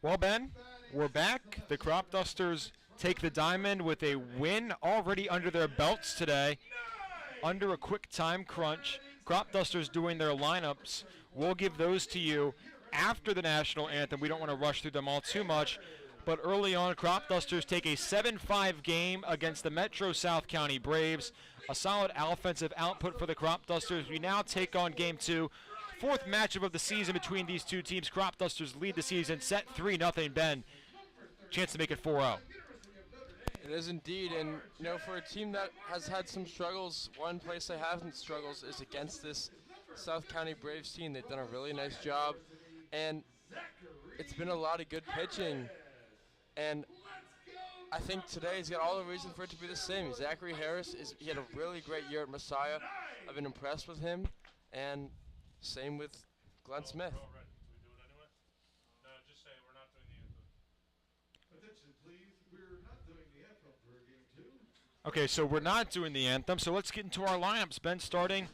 Well, Ben, we're back. The Cropdusters take the diamond with a win already under their belts today, under a quick time crunch. Cropdusters doing their lineups. We'll give those to you after the national anthem. We don't want to rush through them all too much. But early on, Cropdusters take a 7-5 game against the Metro South County Braves. A solid offensive output for the Cropdusters. We now take on Game 2. Fourth matchup of the season between these two teams. Cropdusters lead the season, set 3-0. Ben, chance to make it 4-0. It is indeed, and for a team that has had some struggles, one place they haven't struggled is against this South County Braves team. They've done a really nice job, and it's been a lot of good pitching. And I think today he's got all the reason for it to be the same. Zachary Harris he had a really great year at Messiah. I've been impressed with him, and same with Glenn Smith. Okay, so we're not doing the anthem, so let's get into our lineups, Ben, starting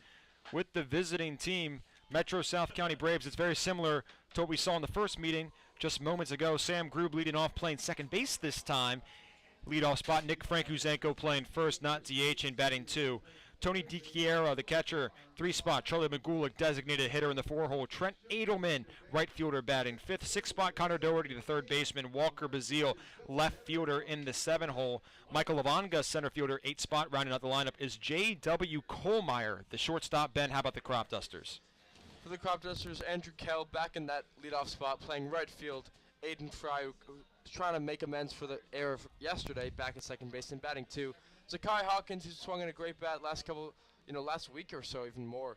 with the visiting team, Metro South County Braves. It's very similar to what we saw in the first meeting just moments ago. Sam Grube leading off, playing second base this time. Leadoff spot, Nick Frankuzenko playing first, not DH, and batting 2. Tony DiChiara, the catcher, 3 spot. Charlie Magulik, designated hitter in the 4-hole. Trent Edelman, right fielder, batting 5th. 6 spot, Connor Doherty, the third baseman. Walker Bazile, left fielder in the 7-hole. Michael Lavanga, center fielder, 8 spot. Rounding out the lineup is J.W. Kohlmeyer, the shortstop. Ben, how about the Cropdusters? For the Cropdusters, Andrew Kell back in that leadoff spot, playing right field. Aiden Fry, who's trying to make amends for the error yesterday, back at second base and batting 2. Zakai Hawkins, who's swung in a great bat last week or so, even more.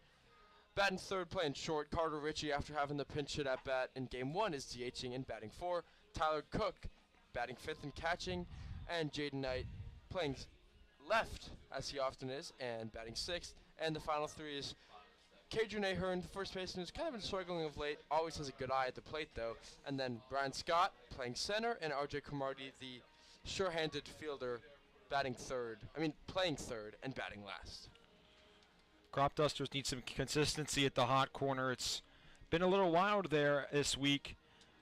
Batting third, playing short. Carter Ritchie, after having the pinch hit at bat in Game 1, is DHing and batting 4. Tyler Cook, batting 5th and catching. And Jaden Knight, playing left, as he often is, and batting 6th. And the final 3 is Kadrian Ahern, the first baseman, who's kind of been struggling of late. Always has a good eye at the plate, though. And then Brian Scott, playing center, and RJ Cromartie, the sure-handed fielder, playing third and batting last. Cropdusters need some consistency at the hot corner. It's been a little wild there this week.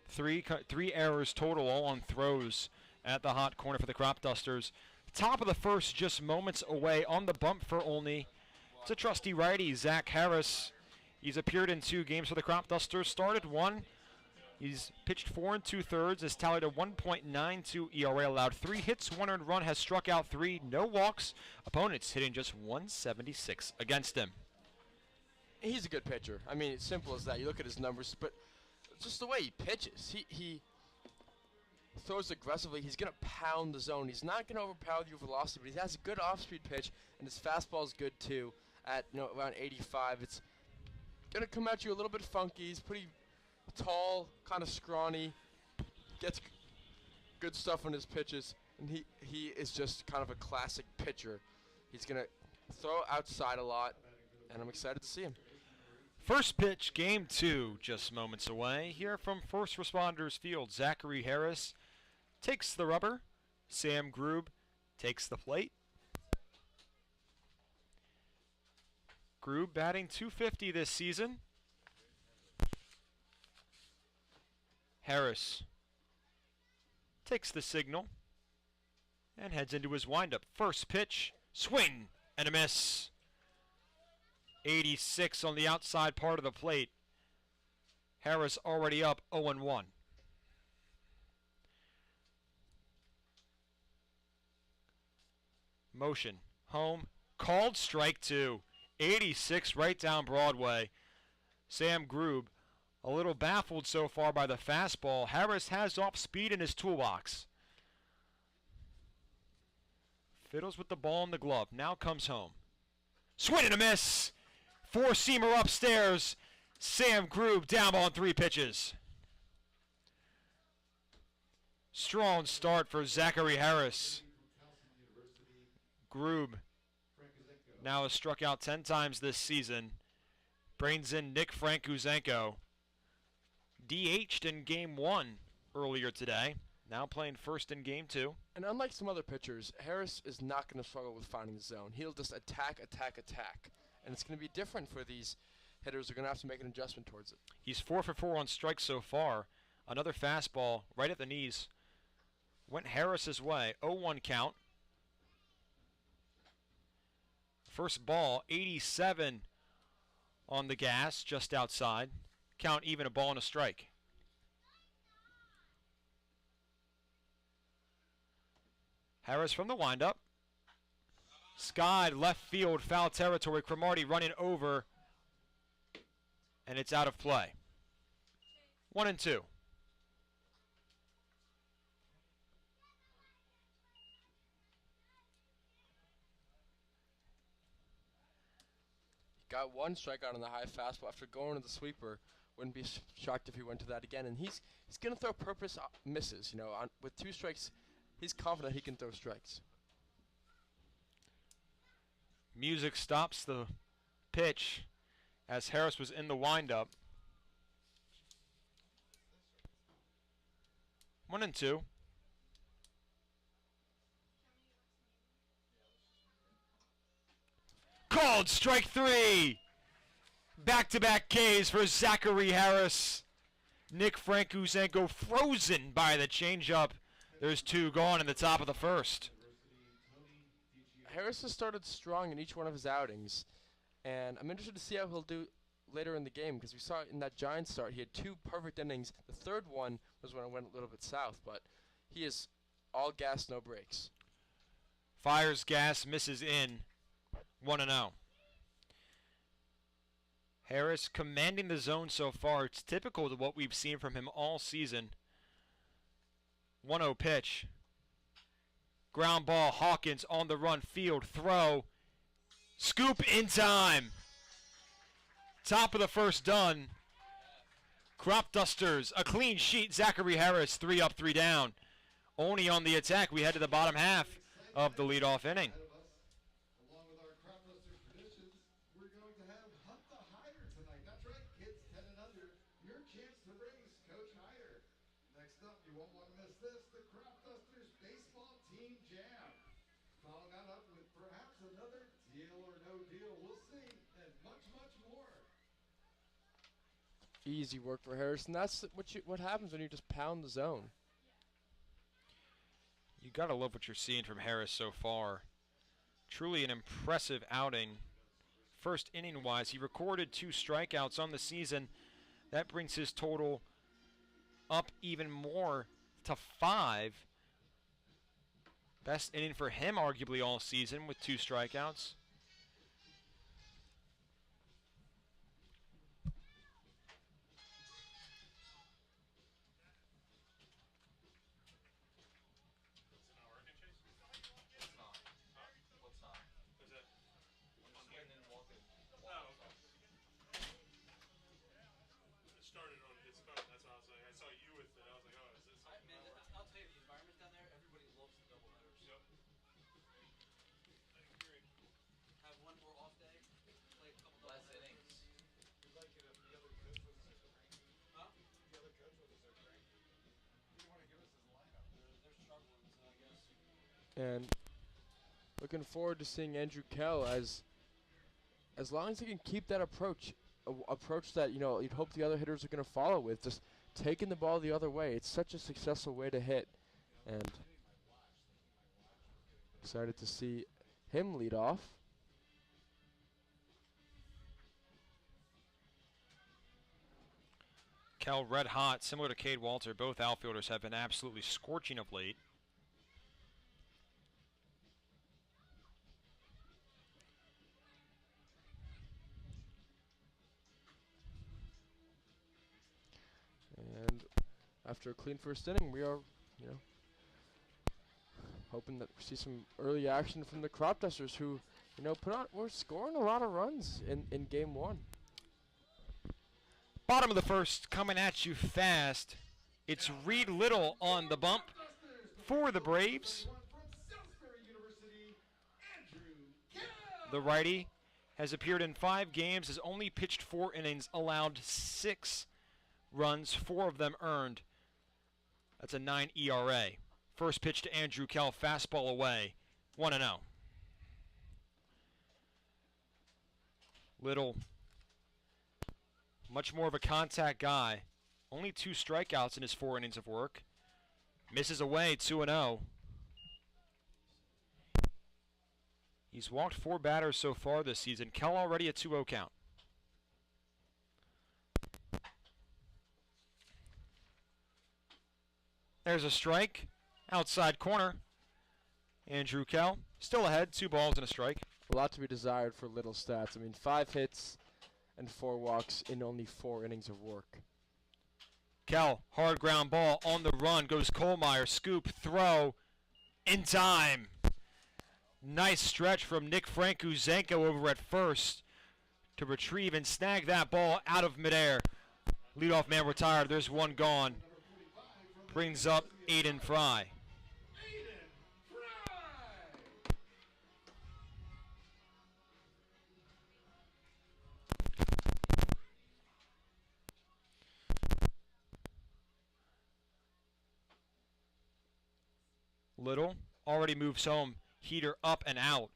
Three errors total, all on throws at the hot corner for the Cropdusters. Top of the first, just moments away on the bump for Olney. It's a trusty righty, Zach Harris. He's appeared in 2 games for the Cropdusters, started 1. He's pitched 4 2/3, has tallied a 1.92 ERA, allowed 3 hits, 1 earned run, has struck out 3, no walks. Opponents hitting just 176 against him. He's a good pitcher. I mean, it's simple as that. You look at his numbers, but just the way he pitches. He throws aggressively. He's going to pound the zone. He's not going to overpower your velocity, but he has a good off-speed pitch, and his fastball is good too at around 85. It's going to come at you a little bit funky. He's pretty tall, kind of scrawny, gets good stuff on his pitches, and he is just kind of a classic pitcher. He's going to throw outside a lot, and I'm excited to see him. First pitch, Game 2, just moments away. Here from First Responders Field, Zachary Harris takes the rubber. Sam Grube takes the plate. Grube batting .250 this season. Harris takes the signal and heads into his windup. First pitch, swing and a miss. 86 on the outside part of the plate. Harris already up 0-1. Motion, home, called strike 2. 86 right down Broadway. Sam Grube a little baffled so far by the fastball. Harris has off speed in his toolbox. Fiddles with the ball in the glove. Now comes home. Swing and a miss. 4-seamer upstairs. Sam Grube down on 3 pitches. Strong start for Zachary Harris. Grube now has struck out 10 times this season. Brings in Nick Frankuzenko. DH'd in Game 1 earlier today. Now playing first in Game 2. And unlike some other pitchers, Harris is not going to struggle with finding the zone. He'll just attack. And it's going to be different for these hitters are going to have to make an adjustment towards it. He's 4 for 4 on strikes so far. Another fastball right at the knees. Went Harris's way. 0-1 count. First ball, 87 on the gas, just outside. Count even, a ball and a strike. Harris from the windup. Skied left field, foul territory. Cromartie running over, and it's out of play. 1-2. Got one strikeout on the high fastball after going to the sweeper. Wouldn't be shocked if he went to that again. And he's going to throw purpose misses. You know, with 2 strikes, he's confident he can throw strikes. Music stops the pitch as Harris was in the windup. 1-2. Called strike 3. Back-to-back Ks for Zachary Harris. Nick Frankusenko frozen by the changeup. There's 2 gone in the top of the first. Harris has started strong in each one of his outings, and I'm interested to see how he'll do later in the game, because we saw in that Giants start he had 2 perfect innings. The third one was when it went a little bit south, but he is all gas, no brakes. Fires gas, misses in. 1-0. Harris commanding the zone so far. It's typical of what we've seen from him all season. 1-0 pitch. Ground ball, Hawkins on the run, field, throw. Scoop in time. Top of the first done. Cropdusters, a clean sheet. Zachary Harris, 3 up, 3 down. Olney on the attack. We head to the bottom half of the leadoff inning. Along with our Cropdusters traditions, we're going to have Hunt the Hider tonight. That's right, kids 10 and under. Your chance to race Coach Hider. Next up, you won't want to miss this, the Cropdusters Baseball Team Jam. Follow that up with perhaps another deal or no deal. We'll see, and much, much more. Easy work for Harris, and that's what happens when you just pound the zone. You got to love what you're seeing from Harris so far. Truly an impressive outing. First inning-wise, he recorded 2 strikeouts on the season. That brings his total up even more to 5. Best inning for him, arguably, all season with 2 strikeouts. And looking forward to seeing Andrew Kell as long as he can keep that approach that, you know, you'd hope the other hitters are going to follow with, just taking the ball the other way. It's such a successful way to hit, and excited to see him lead off. Kell red hot, similar to Cade Walter. Both outfielders have been absolutely scorching of late. And after a clean first inning, we are, you know, hoping that we see some early action from the Cropdusters, who, you know, we're scoring a lot of runs in game 1. Bottom of the first, coming at you fast. It's Reed Little on the bump for the Braves. The righty has appeared in 5 games, has only pitched 4 innings, allowed 6 runs, 4 of them earned. That's a 9 ERA. First pitch to Andrew Kell, fastball away, 1-0. Little Much more of a contact guy. Only 2 strikeouts in his 4 innings of work. Misses away, 2-0. He's walked 4 batters so far this season. Kell already a 2-0 count. There's a strike. Outside corner. Andrew Kell still ahead. 2 balls and a strike. A lot to be desired for Little stats. I mean, 5 hits and 4 walks in only 4 innings of work. Kell, hard ground ball on the run. Goes Kohlmeyer. Scoop, throw, in time. Nice stretch from Nick Frankuzenko over at first to retrieve and snag that ball out of midair. Leadoff man retired. There's 1 gone. Brings up Aiden Fry. Little already moves home. Heater up and out.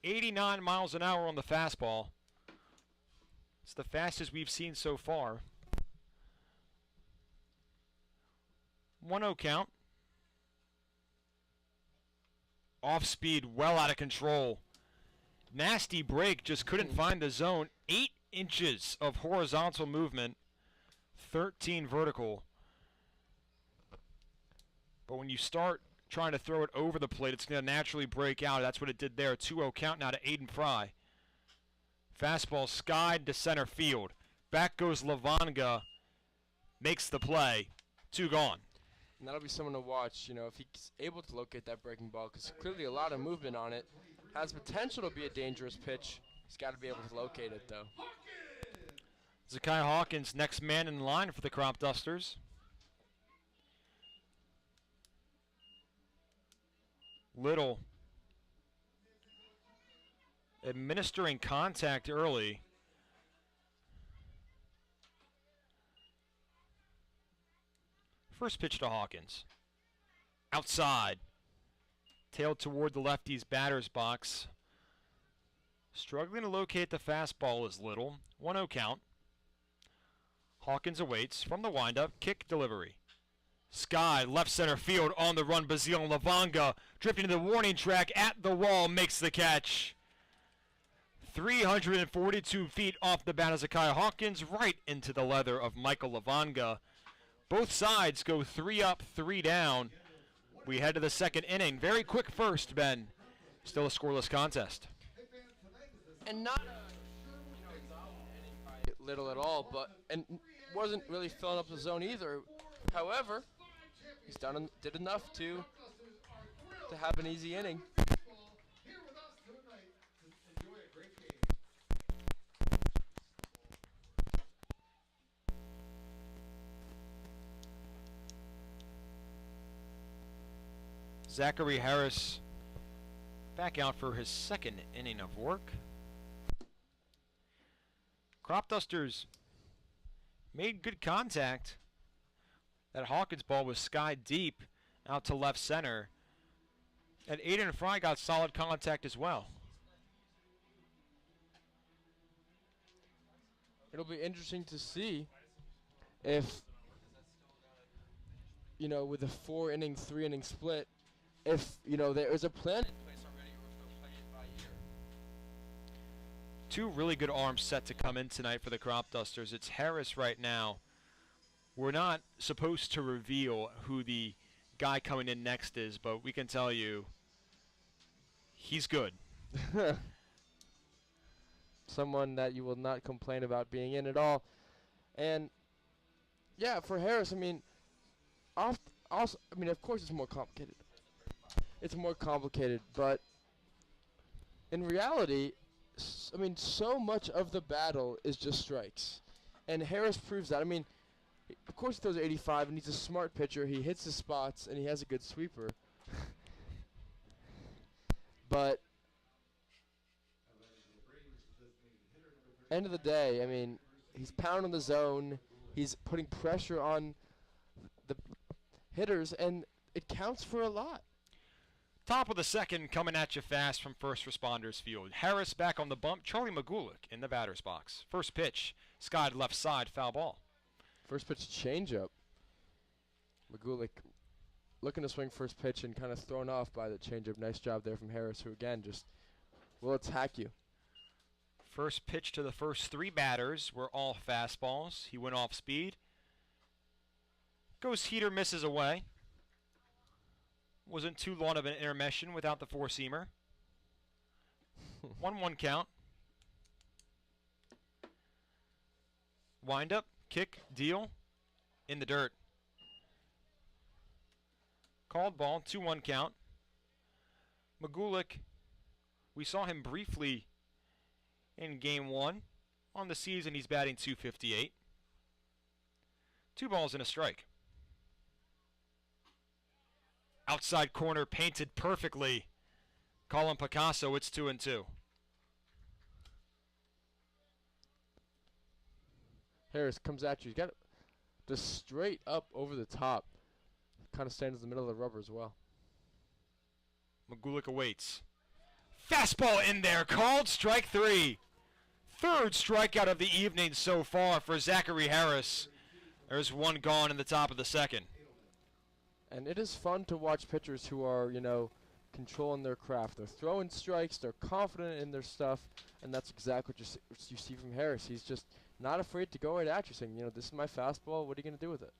89 miles an hour on the fastball. It's the fastest we've seen so far. 1-0 count. Off speed, well out of control. Nasty break, just couldn't find the zone. 8 inches of horizontal movement, 13 vertical. But when you start trying to throw it over the plate, it's going to naturally break out. That's what it did there. 2-0 count now to Aiden Fry. Fastball skied to center field. Back goes Lavanga. Makes the play. 2 gone. And that'll be someone to watch, you know, if he's able to locate that breaking ball, because clearly a lot of movement on it. Has potential to be a dangerous pitch. He's got to be able to locate it, though. Zakai Hawkins, next man in line for the Cropdusters. Little administering contact early. First pitch to Hawkins. Outside. Tailed toward the lefty's batter's box. Struggling to locate the fastball is Little. 1-0 count. Hawkins awaits from the windup. Kick delivery. Sky, left center field on the run. Bazile Lavanga drifting to the warning track at the wall. Makes the catch. 342 feet off the bat of Zakai Hawkins. Right into the leather of Michael Lavanga. Both sides go 3 up, 3 down. We head to the 2nd inning. Very quick first, Ben. Still a scoreless contest. And not Little at all, and wasn't really filling up the zone either. However, he's did enough to have an easy inning. Zachary Harris back out for his 2nd inning of work. Cropdusters made good contact. That Hawkins ball was skied deep out to left center. And Aiden Fry got solid contact as well. It'll be interesting to see if, you know, with a 4-inning, 3-inning split, if, you know, there is a plan in place already or if they'll play it by ear. 2 really good arms set to come in tonight for the Cropdusters. It's Harris right now. We're not supposed to reveal who the guy coming in next is, but we can tell you he's good. Someone that you will not complain about being in at all. And, yeah, for Harris, I mean, of course it's more complicated. It's more complicated, but in reality, so much of the battle is just strikes. And Harris proves that. I mean, of course he throws 85, and he's a smart pitcher. He hits his spots, and he has a good sweeper. But end of the day, I mean, he's pounding the zone. He's putting pressure on the hitters, and it counts for a lot. Top of the second, coming at you fast from First Responders Field. Harris back on the bump. Charlie McGulick in the batter's box. First pitch, skied left side, foul ball. First pitch changeup. McGulick looking to swing first pitch and kind of thrown off by the changeup. Nice job there from Harris, who again just will attack you. First pitch to the first three batters were all fastballs. He went off speed. Goes heater, misses away. Wasn't too long of an intermission without the four-seamer. 1-1 count. Wind up, kick, deal, in the dirt. Called ball, 2-1 count. McGulick, we saw him briefly in game 1. On the season, he's batting .258. 2 balls and a strike. Outside corner painted perfectly. Colin Picasso, it's 2-2. Harris comes at you. He's got it just straight up over the top. Kind of stands in the middle of the rubber as well. McGulick awaits. Fastball in there, called strike 3. Third strikeout of the evening so far for Zachary Harris. There's one gone in the top of the second. And it is fun to watch pitchers who are, controlling their craft. They're throwing strikes, they're confident in their stuff, and that's exactly what you see from Harris. He's just not afraid to go right at you, saying, this is my fastball, what are you going to do with it?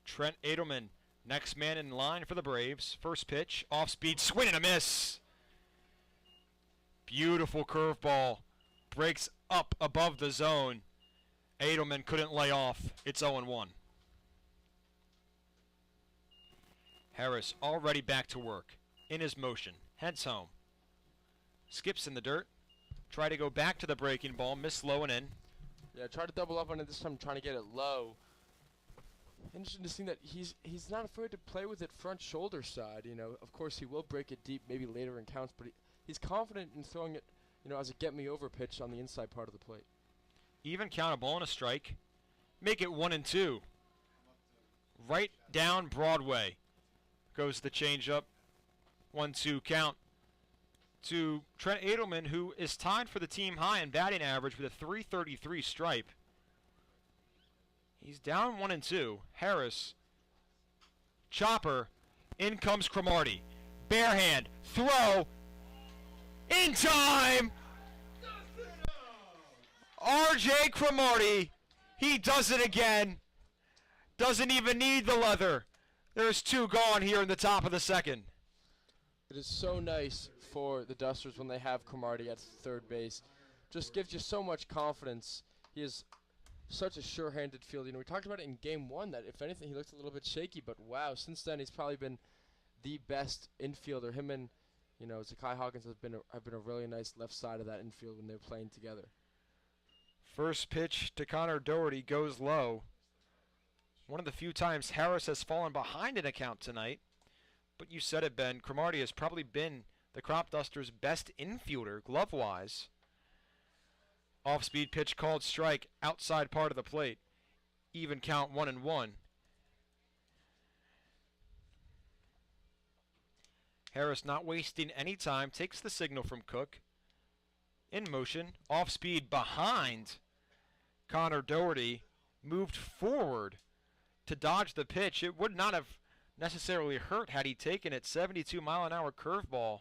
Trent Edelman, next man in line for the Braves. First pitch, off speed, swing and a miss. Beautiful curveball. Breaks up above the zone. Edelman couldn't lay off. It's 0-1. Harris already back to work. In his motion. Heads home. Skips in the dirt. Try to go back to the breaking ball. Miss low and in. Yeah, try to double up on it this time, trying to get it low. Interesting to see that he's not afraid to play with it front shoulder side. Of course he will break it deep, maybe later in counts, but he's confident in throwing it, as a get-me-over pitch on the inside part of the plate. Even count, a ball and a strike. Make it 1-2. Right down Broadway goes the changeup. 1-2 count to Trent Edelman, who is tied for the team high in batting average with a .333 stripe. He's down 1-2. Harris. Chopper. In comes Cromartie. Bare hand. Throw. In time! R.J. Cromartie. He does it again. Doesn't even need the leather. There's 2 gone here in the top of the second. It is so nice for the Dusters when they have Cromartie at third base. Just gives you so much confidence. He is such a sure-handed fielder. We talked about it in game 1 that if anything he looked a little bit shaky, but wow, since then he's probably been the best infielder. Him and Zakai Hawkins have been a really nice left side of that infield when they're playing together. First pitch to Connor Doherty goes low. One of the few times Harris has fallen behind an account tonight. But you said it, Ben. Cromartie has probably been the Cropdusters' best infielder, glove-wise. Off-speed pitch called strike, outside part of the plate. Even count 1-1. Harris not wasting any time, takes the signal from Cook. In motion, off-speed behind Connor Doherty. Moved forward to dodge the pitch. It would not have necessarily hurt had he taken it. 72-mile-an-hour curveball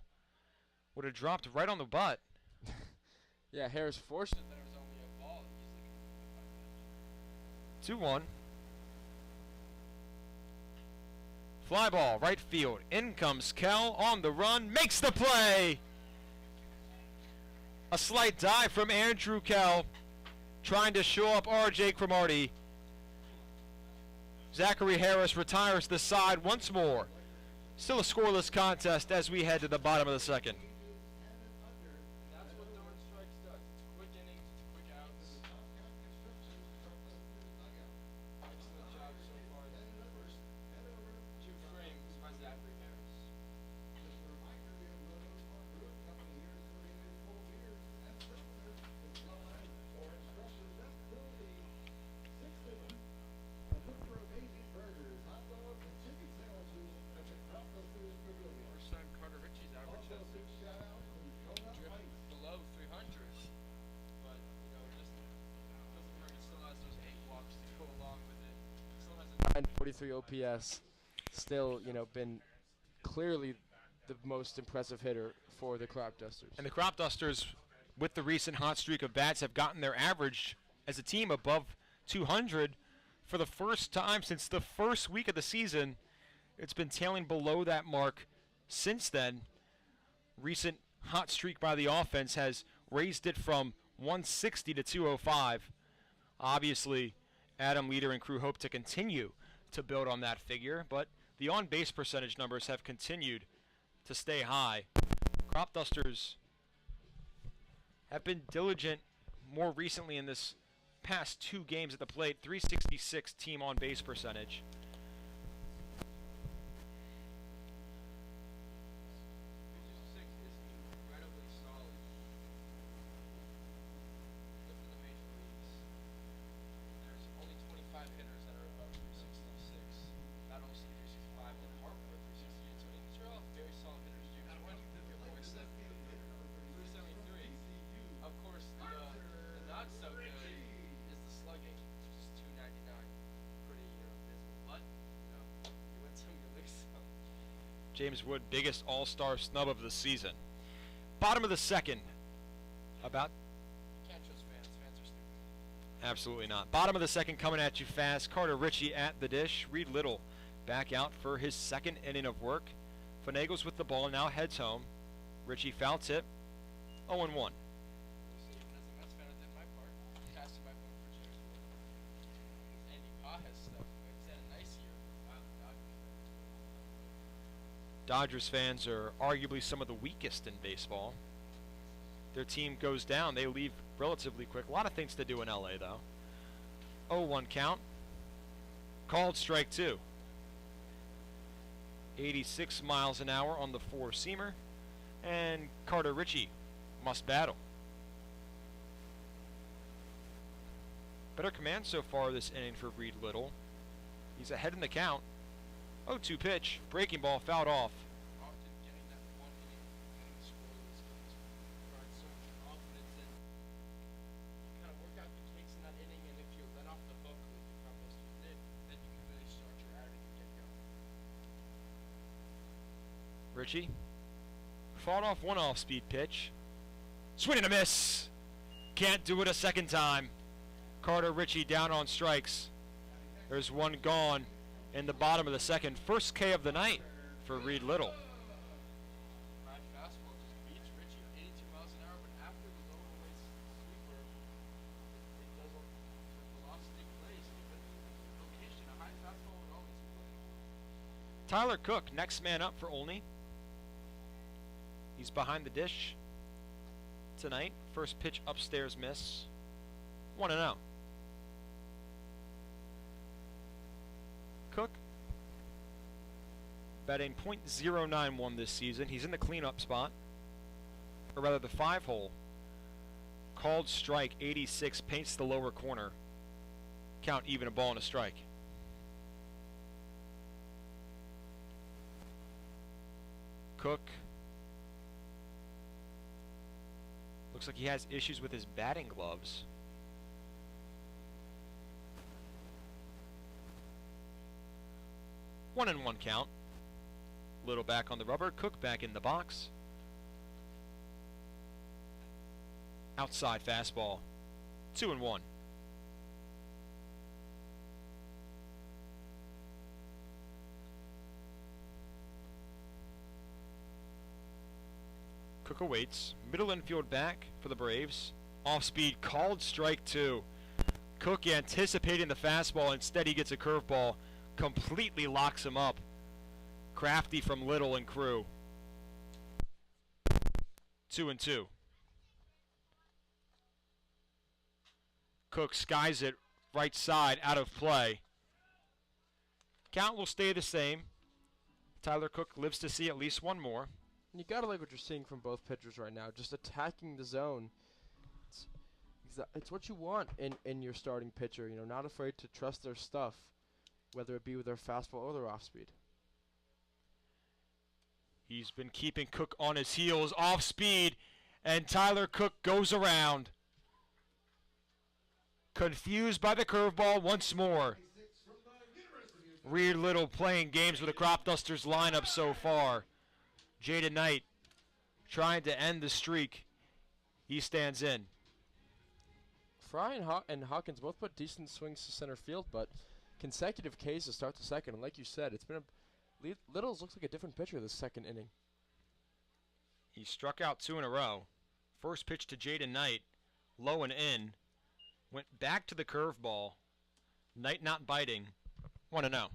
would have dropped right on the butt. Yeah, Harris forced it. That it was only a ball. 2-1. Fly ball, right field. In comes Kell on the run, makes the play. A slight dive from Andrew Kell, trying to show up R.J. Cromartie. Zachary Harris retires the side once more. Still a scoreless contest as we head to the bottom of the second. That's what throwing strikes does. It's quick innings, it's quick outs. Excellent job so far. 2 frames by Zachary Harris. First time Carter Ritchie's out .343 OPS. Still, been clearly the most impressive hitter for the Cropdusters. And the Cropdusters, with the recent hot streak of bats, have gotten their average as a team above 200 for the first time since the first week of the season. It's been tailing below that mark since then. Recent hot streak by the offense has raised it from 160 to 205. Obviously, Adam, Leader, and crew hope to continue to build on that figure, but the on-base percentage numbers have continued to stay high. Cropdusters have been diligent more recently in this past 2 games at the plate. 366 team on-base percentage. James Wood, biggest all-star snub of the season. Bottom of the second. About? You can't trust fans. Fans are stupid. Absolutely not. Bottom of the second coming at you fast. Carter Ritchie at the dish. Reed Little back out for his second inning of work. Finagles with the ball, now heads home. Ritchie foul tip. 0-1. Dodgers fans are arguably some of the weakest in baseball. Their team goes down, they leave relatively quick. A lot of things to do in LA though. 0-1 count. Called strike 2. 86 miles an hour on the 4-seamer. And Carter Ritchie must battle. Better command so far this inning for Reed Little. He's ahead in the count. 0-2 pitch, breaking ball fouled off. Often getting that one inning and scoreless provides so much confidence, and you kind of work out the kinks in that inning, and if you let off the hook with the Cropdusters did, then you can really start your outing and get going. Ritchie fought off one off-speed pitch. Swing and a miss. Can't do it a second time. Carter Ritchie down on strikes. There's one gone in the bottom of the second. First K of the night for Reed Little. High fastball just beats Ritchie at 82 miles an hour, but after the low release sweeper, it does a velocity plays. But location, a high fastball would always play. Tyler Cook, next man up for Olney. He's behind the dish tonight. First pitch upstairs miss. 1-0. Cook batting .091 this season. He's in the cleanup spot, or rather the 5-hole. Called strike 86 paints the lower corner. Count even, a ball and a strike. Cook looks like he has issues with his batting gloves. One and one count. Little back on the rubber. Cook back in the box. Outside fastball. 2-1. Cook awaits. Middle infield back for the Braves. Off speed, called strike 2. Cook anticipating the fastball. Instead he gets a curveball. Completely locks him up. Crafty from Little and crew. 2-2. Cook skies it right side, out of play. Count will stay the same. Tyler Cook lives to see at least one more. You gotta like what you're seeing from both pitchers right now, just attacking the zone. It's what you want in your starting pitcher, not afraid to trust their stuff, whether it be with their fastball or their off speed. He's been keeping Cook on his heels, off speed, and Tyler Cook goes around. Confused by the curveball once more. Reed Little playing games with the Cropdusters lineup so far. Jaden Knight trying to end the streak. He stands in. Fry and Hawkins both put decent swings to center field, but consecutive Ks to start the second. And like you said, it's been Littles looks like a different pitcher this second inning. He struck out 2 in a row. First pitch to Jaden Knight, low and in. Went back to the curveball. Knight not biting. 1-0.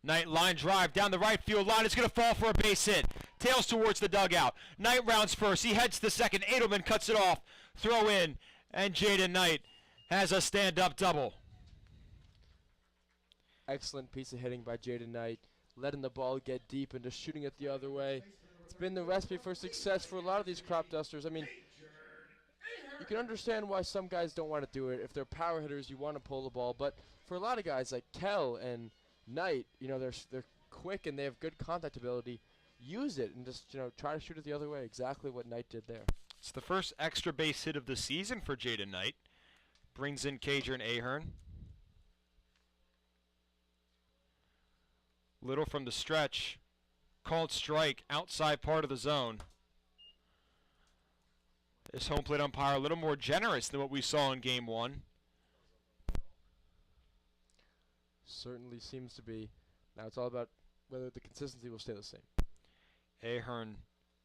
Knight line drive down the right field line. It's going to fall for a base hit. Tails towards the dugout. Knight rounds first. He heads to second. Edelman cuts it off. Throw in. And Jaden Knight has a stand-up double. Excellent piece of hitting by Jaden Knight. Letting the ball get deep and just shooting it the other way. It's been the recipe for success for a lot of these Cropdusters. I mean, you can understand why some guys don't want to do it. If they're power hitters, you want to pull the ball. But for a lot of guys like Kell and Knight, you know, they're quick and they have good contact ability. Use it and just, you know, try to shoot it the other way. Exactly what Knight did there. It's the first extra base hit of the season for Jaden Knight. Brings in Cager and Ahern. Little from the stretch. Called strike outside part of the zone. This home plate umpire a little more generous than what we saw in game 1. Certainly seems to be. Now it's all about whether the consistency will stay the same. Ahern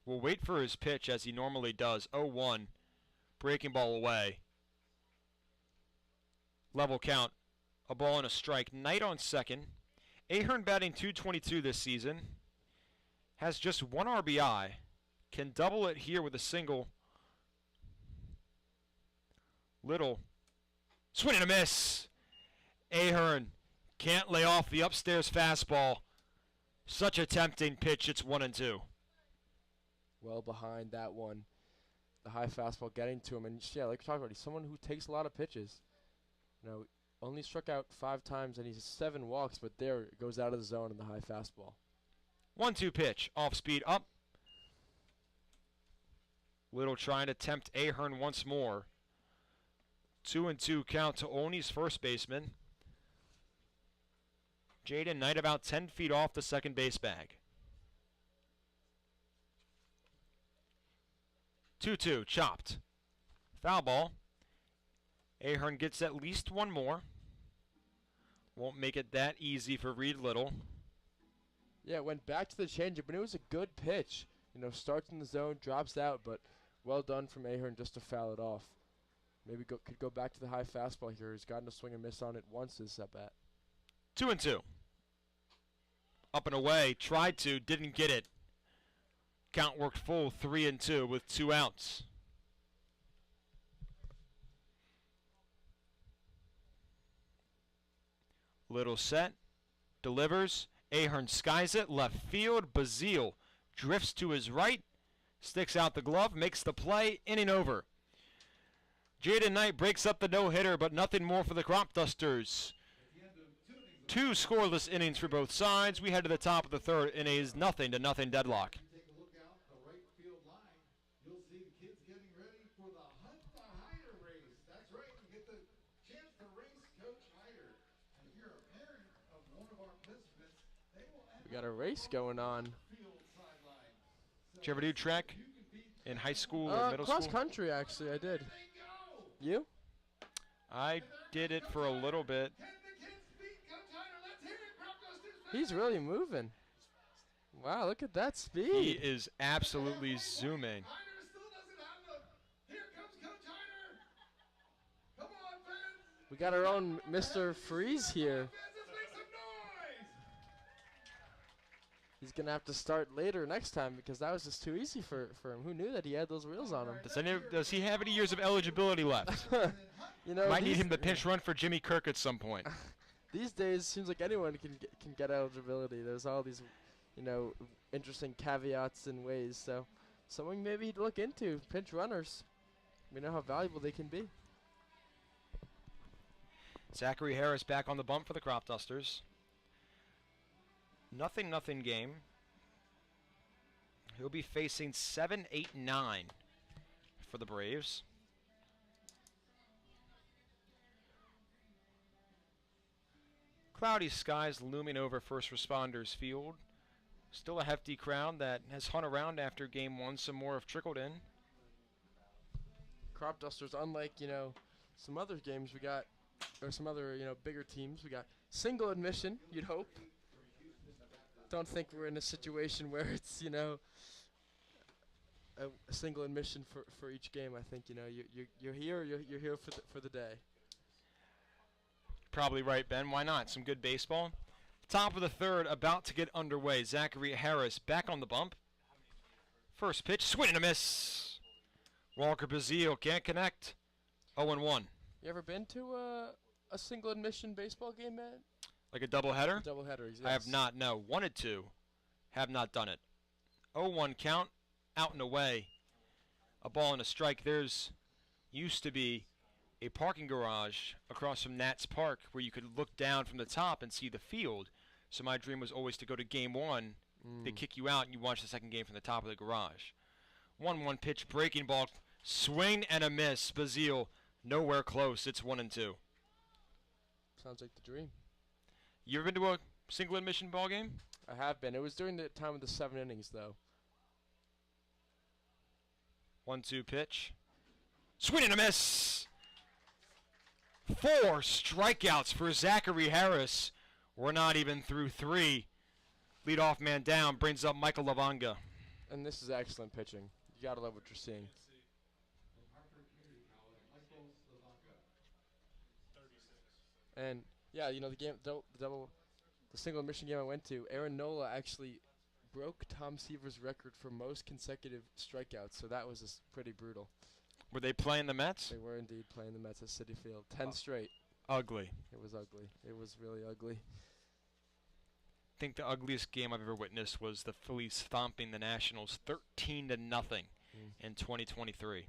will wait for his pitch as he normally does. 0-1. Breaking ball away. Level count. A ball and a strike. Knight on second. Ahern batting .222 this season. Has just 1 RBI. Can double it here with a single. Little. Swing and a miss. Ahern can't lay off the upstairs fastball. Such a tempting pitch. It's 1-2. Well behind that one. The high fastball getting to him. And yeah, like we talked about, he's someone who takes a lot of pitches. You know, only struck out 5 times and he's 7 walks, but there it goes out of the zone in the high fastball. 1-2 pitch. Off speed up. Little trying to tempt Ahern once more. 2-2 count to Olney's first baseman. Jaden Knight about 10 feet off the second base bag. 2-2 chopped. Foul ball. Ahern gets at least 1 more. Won't make it that easy for Reed Little. Yeah, it went back to the changeup, and it was a good pitch. You know, starts in the zone, drops out, but well done from Ahern just to foul it off. Maybe could go back to the high fastball here. He's gotten a swing and miss on it once this at bat. 2-2. Up and away. Tried to. Didn't get it. Count worked full. 3-2 with 2 outs. Little set. Delivers. Ahern skies it. Left field. Bazile drifts to his right. Sticks out the glove. Makes the play. Inning over. Jaden Knight breaks up the no-hitter, but nothing more for the Cropdusters. 2 scoreless innings for both sides. We head to the top of the third in a 0-0 deadlock. Take a look out the right field line. You'll see the kids getting ready for the Hunt the Hider race. That's right, you get the chance to race Coach Hider. And if you're a parent of one of our participants, they will end We got a race going on. field sideline. Did you ever do track in high school or middle Cross school? country, actually, I did. You? I did it for a little bit. Can the kids beat Coach Hider? Let's hear it, Cropdusters. He's really moving. Wow, look at that He speed. is absolutely zooming. Hider still doesn't have the. Here comes Coach Hider. Come on, fans. We got our own Mr. Freeze here. Fans, let's make some noise. He's going to have to start later next time because that was just too easy for him. Who knew that he had those wheels on him? Does he have any years of eligibility left? You know, Might need him to pinch run for Jimmy Kirk at some point. these days seems like anyone can get eligibility. There's all these, you know, interesting caveats and ways. So something maybe to look into. Pinch runners. We know how valuable they can be. Zachary Harris back on the bump for the Cropdusters. 0-0 game. He'll be facing 7, 8, 9 for the Braves. Cloudy skies looming over First Responders Field. Still a hefty crowd that has hung around after Game 1. Some more have trickled in. Cropdusters, unlike, some other games we got, or some other, bigger teams, we got single admission, you'd hope. Don't think we're in a situation where it's, a single admission for each game. I think, you're here, you're here for the day. Probably right, Ben. Why not? Some good baseball. Top of the third, about to get underway. Zachary Harris back on the bump. First pitch, swing and a miss. Walker Bazile can't connect. 0-1. You ever been to a single admission baseball game, man? Like a doubleheader? Doubleheader, yes. I have not, no. Wanted to. Have not done it. 0-1 count, out and away. A ball and a strike. There's used to be a parking garage across from Nats Park where you could look down from the top and see the field. So my dream was always to go to Game 1. They kick you out and you watch the second game from the top of the garage. 1-1 pitch, breaking ball, swing and a miss. Bazile nowhere close. It's 1-2. Sounds like the dream. You ever been to a single admission ball game? I have been. It was during the time of the 7 innings, though. 1-2 pitch. Swing and a miss. 4 strikeouts for Zachary Harris. We're not even through 3. Leadoff man down, brings up Michael Lavanga. And this is excellent pitching. You gotta love what you're seeing. And yeah, the game, the single admission game I went to, Aaron Nola actually broke Tom Seaver's record for most consecutive strikeouts. So that was pretty brutal. Were they playing the Mets? They were indeed playing the Mets at Citi Field. 10 straight. Ugly. It was ugly. It was really ugly. I think the ugliest game I've ever witnessed was the Phillies thumping the Nationals 13-0 in 2023.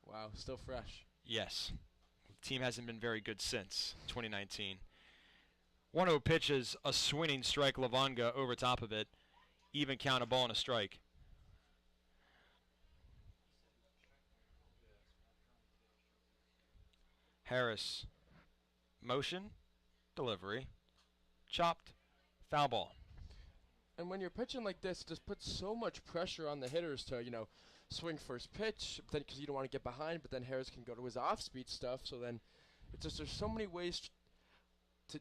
Wow, still fresh. Yes. The team hasn't been very good since 2019. 1-0 pitches, a swinging strike, Lavanga over top of it. Even count, a ball and a strike. Harris, motion, delivery, chopped, foul ball. And when you're pitching like this, it just puts so much pressure on the hitters to, swing first pitch, then because you don't want to get behind, but then Harris can go to his off-speed stuff. So then it's just there's so many ways to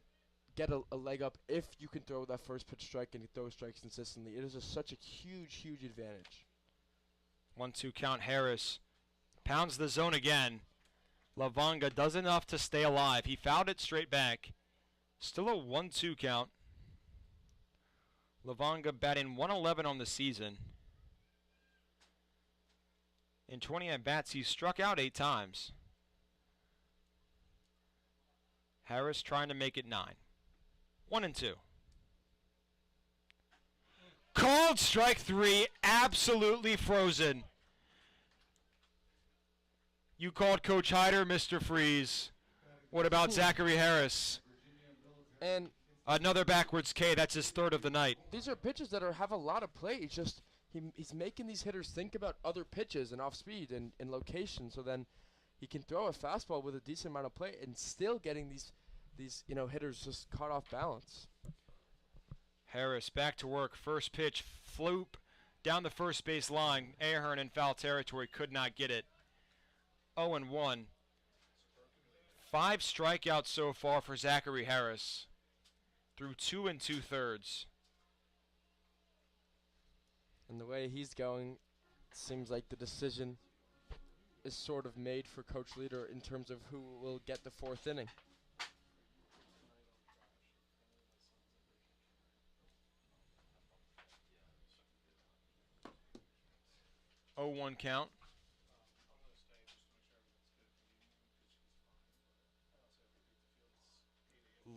get a leg up if you can throw that first pitch strike and throw strikes consistently. It is just such a huge, huge advantage. 1-2 count, Harris pounds the zone again. Lavanga does enough to stay alive. He fouled it straight back. Still a 1-2 count. Lavanga batting 111 on the season. In 20 at-bats, he's struck out 8 times. Harris trying to make it 9. 1-2. Called strike 3, absolutely frozen. You called Coach Hyder, Mr. Freeze. What about Zachary Harris? And another backwards K. That's his third of the night. These are pitches that have a lot of play. It's just he's making these hitters think about other pitches and off speed and location. So then he can throw a fastball with a decent amount of play and still getting these hitters just caught off balance. Harris back to work. First pitch, floop down the first base line. Ahern in foul territory, could not get it. 0-1. 5 strikeouts so far for Zachary Harris through 2 2/3. And the way he's going, it seems like the decision is sort of made for Coach Leader in terms of who will get the 4th inning. Oh, 1 count.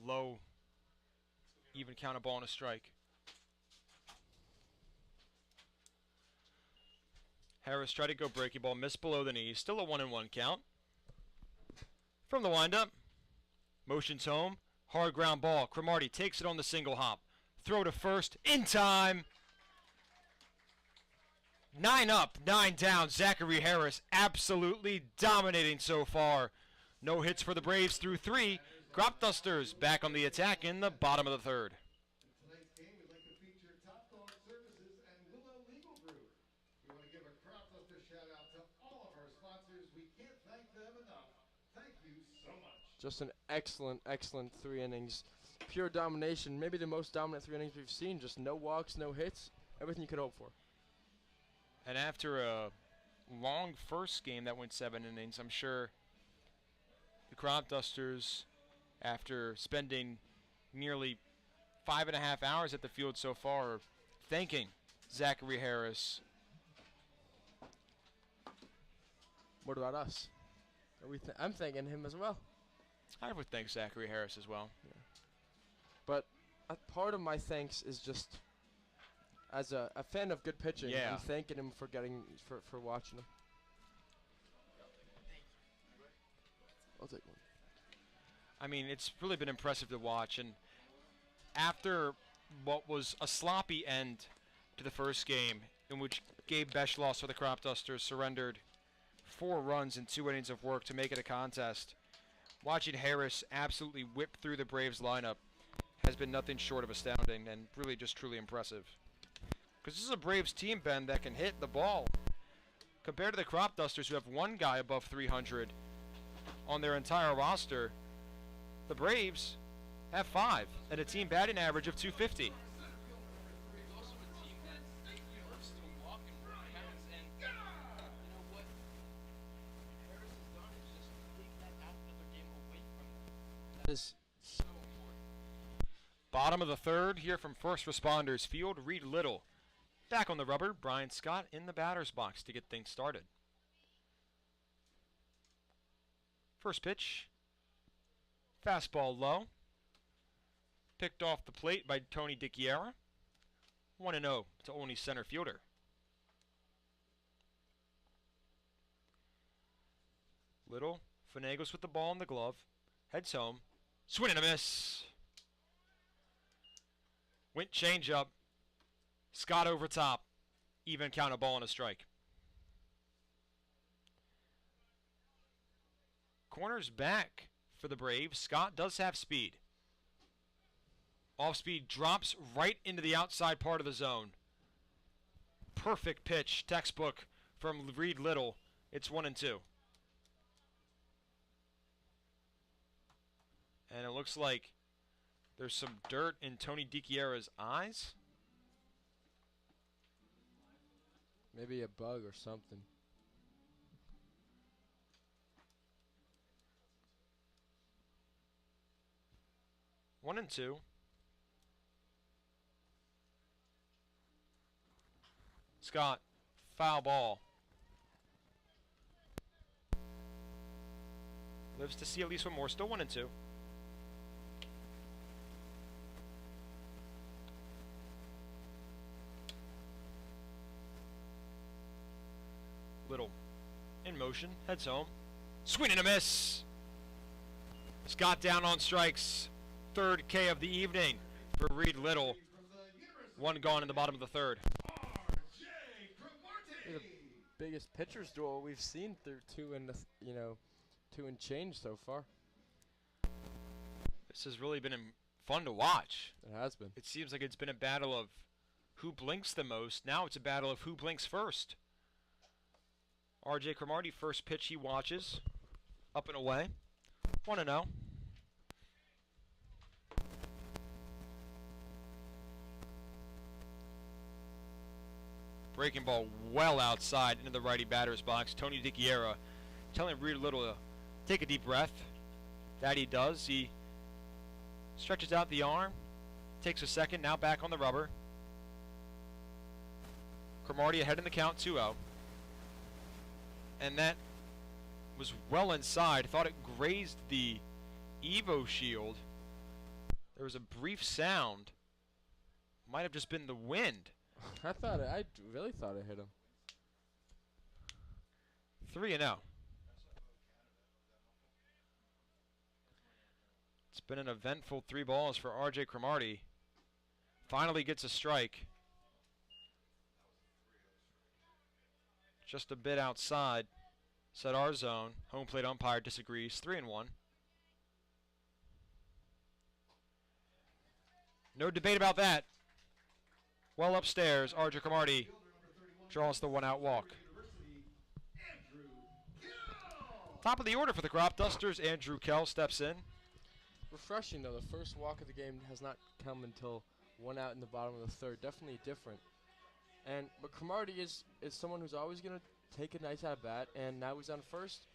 Low. Even count, a ball and a strike. Harris tried to go breaking ball, missed below the knee. Still a 1-1 count. From the windup, motions home, hard ground ball. Cromartie takes it on the single hop. Throw to first, in time. 9 up, 9 down. Zachary Harris absolutely dominating so far. No hits for the Braves through 3. Cropdusters back on the attack in the bottom of the third. In tonight's game, we'd like to feature Top Dog Services and Willow Legal Group. We want to give a Cropduster shout out to all of our sponsors. We can't thank them enough. Thank you so much. Just an excellent, excellent 3 innings. Pure domination. Maybe the most dominant 3 innings we've seen. Just no walks, no hits. Everything you could hope for. And after a long first game that went 7 innings, I'm sure the Cropdusters, after spending nearly 5.5 hours at the field so far, are thanking Zachary Harris. What about us? I'm thanking him as well. I would thank Zachary Harris as well. But a part of my thanks is just as a fan of good pitching. Yeah. I'm thanking him for for watching him. I'll take one. I mean, it's really been impressive to watch. And after what was a sloppy end to the first game, in which Gabe Beschloss for the Cropdusters surrendered 4 runs in 2 innings of work to make it a contest, watching Harris absolutely whip through the Braves lineup has been nothing short of astounding and really just truly impressive. Because this is a Braves team, Ben, that can hit the ball. Compared to the Cropdusters, who have 1 guy above 300 on their entire roster, the Braves have 5 and a team batting average of 250. Is so important. Bottom of the third here from First Responders Field. Reed Little back on the rubber. Brian Scott in the batter's box to get things started. First pitch. Fastball low. Picked off the plate by Tony Dickiera. 1-0 to Olney center fielder. Little finagles with the ball in the glove. Heads home. Swing and a miss. Went change up. Scott over top. Even count, a ball and a strike. Corners back for the Braves. Scott does have speed. Off speed drops right into the outside part of the zone. Perfect pitch, textbook from Reed Little. It's 1-2. And it looks like there's some dirt in Tony Dickiera's eyes. Maybe a bug or something. One and two. Scott, foul ball. Lives to see at least one more. Still 1-2. Little in motion, heads home. Swing and a miss. Scott down on strikes. Third K of the evening for Reed Little. 1 gone in the bottom of the third. The biggest pitchers duel we've seen through 2 and 2 and change so far. This has really been fun to watch. It has been. It seems like it's been a battle of who blinks the most. Now it's a battle of who blinks first. RJ Cromartie, first pitch he watches. Up and away. 1-0. Breaking ball well outside into the righty batter's box. Tony Dickiera telling Reed Little to take a deep breath. That he does. He stretches out the arm. Takes a second. Now back on the rubber. Cromartie ahead in the count, 2-0. And that was well inside. Thought it grazed the Evo shield. There was a brief sound. Might have just been the wind. I really thought it hit him. 3-0. It's been an eventful 3 balls for RJ Cromartie. Finally gets a strike. Just a bit outside. Set our zone. Home plate umpire disagrees. 3-1. No debate about that. Well upstairs, Archer Cromartie draws the one-out walk. Top of the order for the Cropdusters, Andrew Kell steps in. Refreshing, though. The first walk of the game has not come until 1 out in the bottom of the third. Definitely different. But Cromartie is someone who's always going to take a nice at-bat, and now he's on first.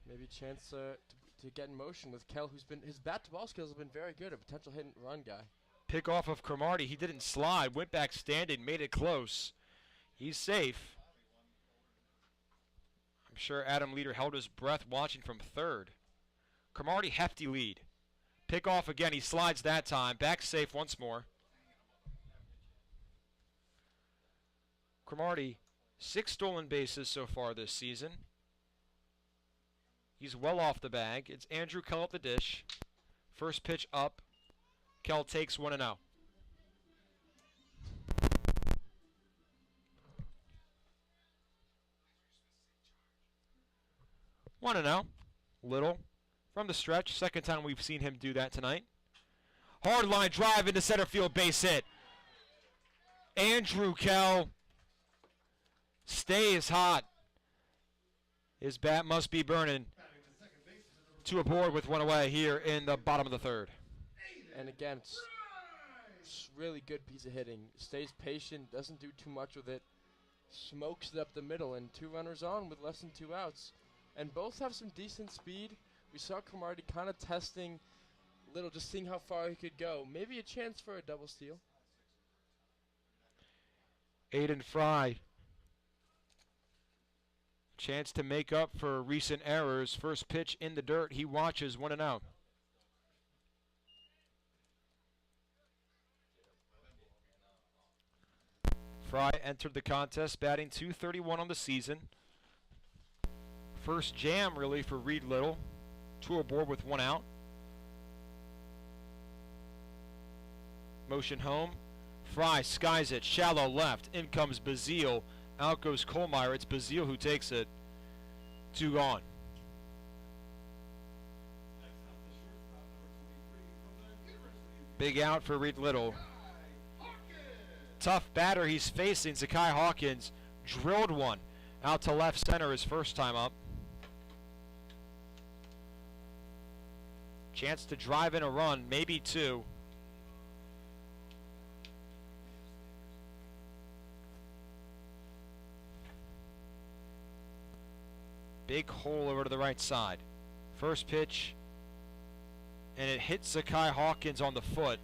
Maybe a chance to get in motion with Kell, his bat-to-ball skills have been very good, a potential hit-and-run guy. Pick off of Cromartie. He didn't slide, went back standing, made it close. He's safe. I'm sure Adam Leader held his breath watching from third. Cromartie, hefty lead. Pick off again. He slides that time. Back safe once more. Cromartie, 6 stolen bases so far this season. He's well off the bag. It's Andrew Kell at the dish. First pitch up. Kell takes 1-0. One and out. Little from the stretch. Second time we've seen him do that tonight. Hard line drive into center field, base hit. Andrew Kell stays hot. His bat must be burning. 2 aboard with 1 away here in the bottom of the third. And again, it's really good piece of hitting. Stays patient, doesn't do too much with it. Smokes it up the middle, and 2 runners on with less than 2 outs. And both have some decent speed. We saw Cromartie kind of testing Little, just seeing how far he could go. Maybe a chance for a double steal. Aiden Fry. Chance to make up for recent errors. First pitch in the dirt. He watches 1-0. Fry entered the contest batting .231 on the season. First jam really for Reed Little. 2 aboard with 1 out. Motion home. Fry skies it. Shallow left. In comes Bazile. Out goes Kohlmeyer. It's Bazile who takes it. 2 gone. Big out for Reed Little. Tough batter he's facing. Zakai Hawkins drilled one out to left center his first time up. Chance to drive in a run, maybe 2. Big hole over to the right side. First pitch, and it hits Zakai Hawkins on the foot.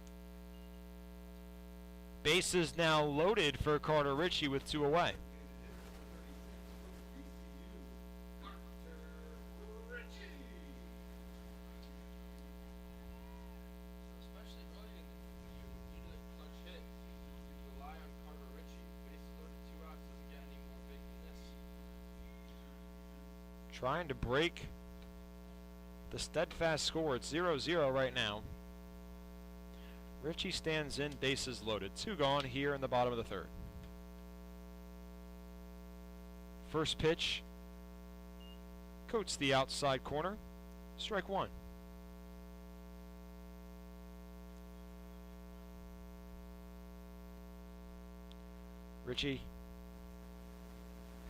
Bases now loaded for Carter Ritchie with 2 away. Trying to break the steadfast score. It's 0-0 right now. Ritchie stands in, bases loaded. 2 gone here in the bottom of the third. First pitch coats the outside corner. Strike 1. Ritchie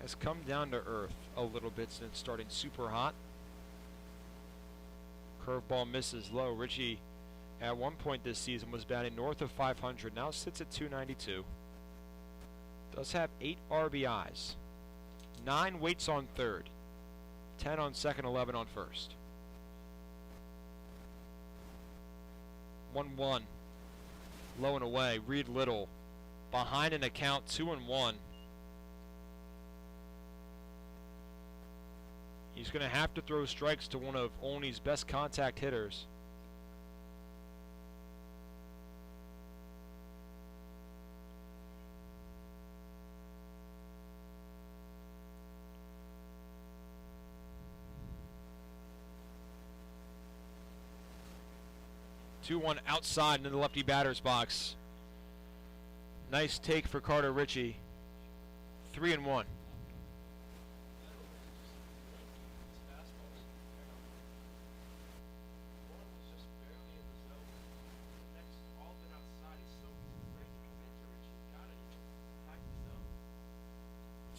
has come down to earth a little bit since starting super hot. Curveball misses low. Ritchie at one point this season was batting north of 500. Now sits at 292. Does have 8 RBIs. 9 waits on third. 10 on second, 11 on first. 1-1. Low and away. Reed Little behind an account 2-1. He's going to have to throw strikes to one of Olney's best contact hitters. Two-one outside into the lefty batter's box. Nice take for Carter Ritchie. 3-1.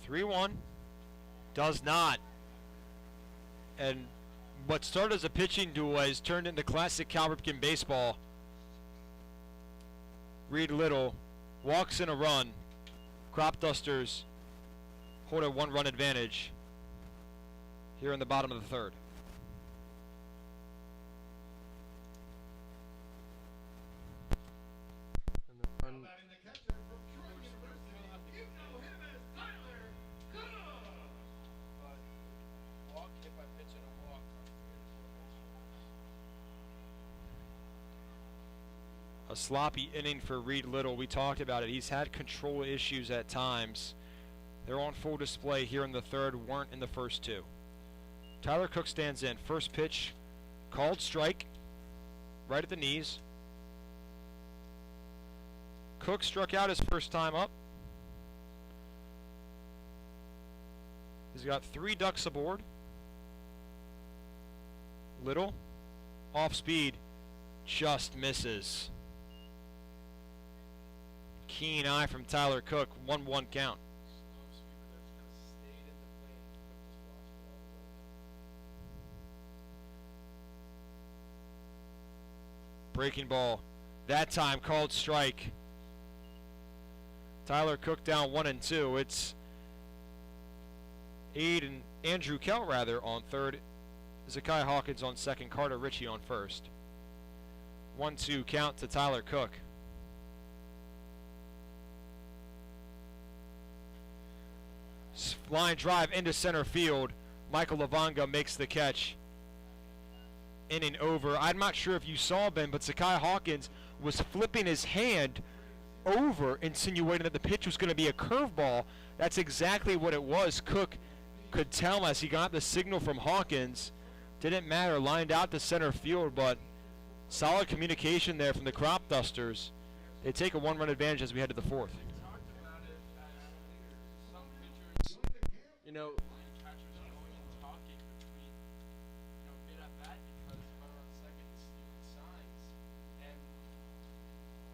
3-1. Does not. And what started as a pitching duel has turned into classic Cal Ripken baseball. Reed Little walks in a run. Cropdusters hold a 1-run advantage here in the bottom of the third. And the run. Batting the catcher from Troy University. You know him as Tyler Cook. Walk if I pitch in a walk. A sloppy inning for Reed Little. We talked about it. He's had control issues at times. They're on full display here in the third, weren't in the first two. Tyler Cook stands in. First pitch, called strike, right at the knees. Cook struck out his first time up. He's got 3 ducks aboard. Little, off speed, just misses. Keen eye from Tyler Cook, 1-1 count. Breaking ball, that time called strike. Tyler Cook down 1-2. It's Andrew Kell on third. Zakai Hawkins on second. Carter Ritchie on first. 1-2 count to Tyler Cook. Line drive into center field. Michael Lavonga makes the catch. Inning over. I'm not sure if you saw, Ben, but Zakai Hawkins was flipping his hand over, insinuating that the pitch was going to be a curveball. That's exactly what it was. Cook could tell as he got the signal from Hawkins. Didn't matter, lined out to center field, but solid communication there from the Cropdusters. They take a 1-run advantage as we head to the fourth. You know, catchers are going and talking between, mid at bat because runner on second is stealing signs. And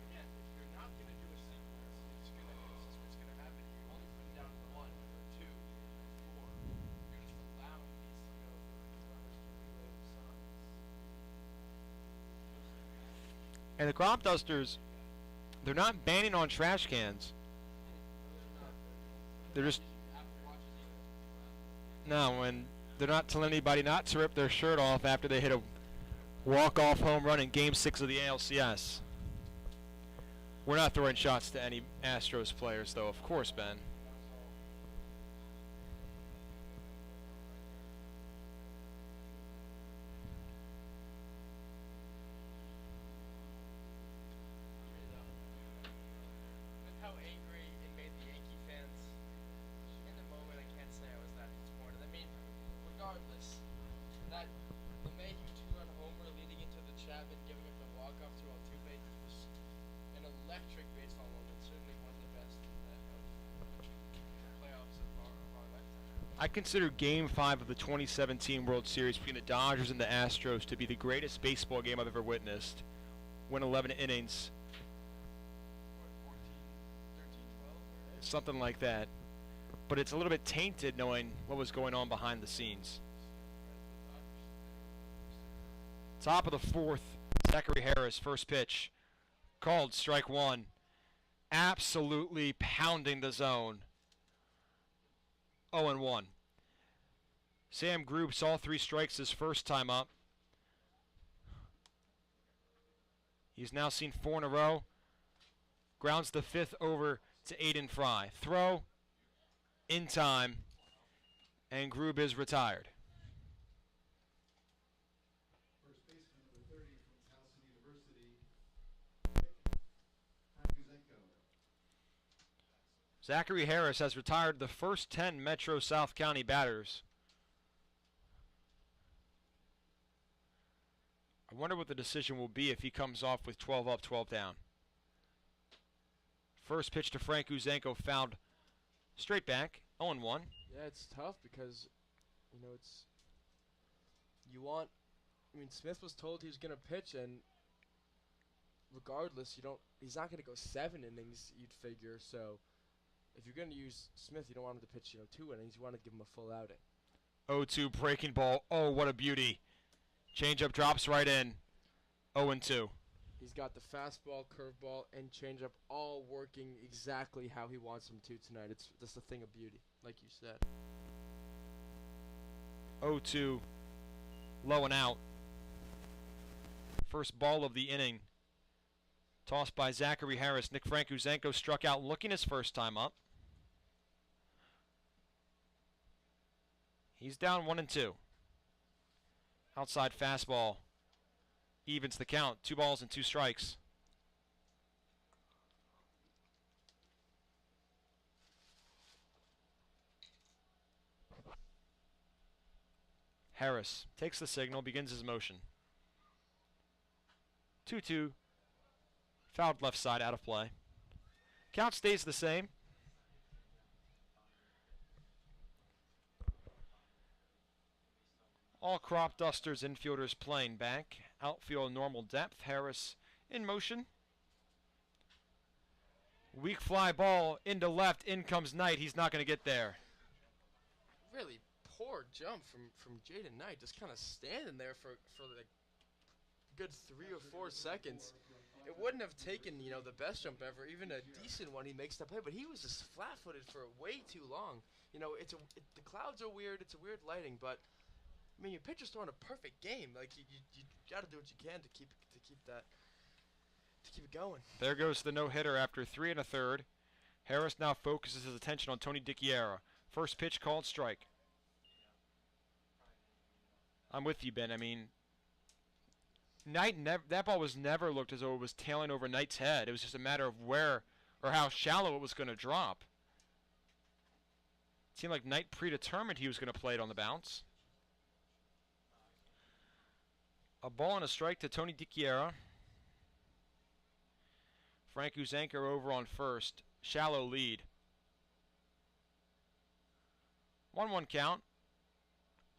again, if you're not going to do a sequence, this is what's going to happen. You're only putting down 1 or 2 or 4. You're just allowing these to go through runners to relay the signs. And the Cropdusters, they're not banning on trash cans. They're just and they're not telling anybody not to rip their shirt off after they hit a walk-off home run in Game 6 of the ALCS. We're not throwing shots to any Astros players, though, of course, Ben. With how angry it made the Yankee fans, in the moment I can't say I was that disappointed. I mean, regardless, that LeMahieu 2-run homer leading into the Chapman giving up the walk-off to Altuve was an electric baseball moment, certainly one of the best of the playoffs so far of our lifetime. I consider Game 5 of the 2017 World Series between the Dodgers and the Astros to be the greatest baseball game I've ever witnessed. Went 11 innings. What, 14, 13, 12? Right? Something like that. But it's a little bit tainted knowing what was going on behind the scenes. Top of the fourth, Zachary Harris, first pitch. Called strike 1. Absolutely pounding the zone. 0-1. Sam Grube saw 3 strikes his first time up. He's now seen 4 in a row. Grounds the 5th over to Aiden Fry. Throw in time, and Grube is retired. First baseman number 30 from Towson University. Zachary Harris has retired the first 10 Metro South County batters. I wonder what the decision will be if he comes off with 12 up, 12 down. First pitch to Frank Uzenko fouled straight back, 0-1. Yeah, it's tough because, it's Smith was told he was going to pitch, and regardless, he's not going to go 7 innings, you'd figure, so if you're going to use Smith, you don't want him to pitch 2 innings. You want to give him a full outing. 0-2 breaking ball. Oh, what a beauty. Changeup drops right in. 0-2. He's got the fastball, curveball, and changeup all working exactly how he wants them to tonight. It's just a thing of beauty, like you said. 0-2. Low and out. First ball of the inning. Tossed by Zachary Harris. Nick Frankuzenko struck out looking his first time up. He's down 1-2. Outside fastball. Evens the count. 2 balls and 2 strikes. Harris takes the signal, begins his motion. 2-2. Fouled left side, out of play. Count stays the same. All Cropdusters infielders playing back. Outfield normal depth. Harris in motion. Weak fly ball into left. In comes Knight. He's not going to get there. Really poor jump from Jaden Knight. Just kind of standing there for like good 3 or 4 seconds. It wouldn't have taken, the best jump ever, even a decent one. He makes the play, but he was just flat-footed for way too long. The clouds are weird. It's a weird lighting, but I mean, your pitcher's throwing a perfect game. Like you got to do what you can to keep it going. There goes the no-hitter after 3 1/3. Harris now focuses his attention on Tony Dickinson. First pitch called strike. I'm with you, Ben. I mean, Knight that ball was never looked as though it was tailing over Knight's head. It was just a matter of where or how shallow it was going to drop. It seemed like Knight predetermined he was going to play it on the bounce. A ball and a strike to Tony Dickinson. Frankuzenko over on first. Shallow lead. 1-1 count.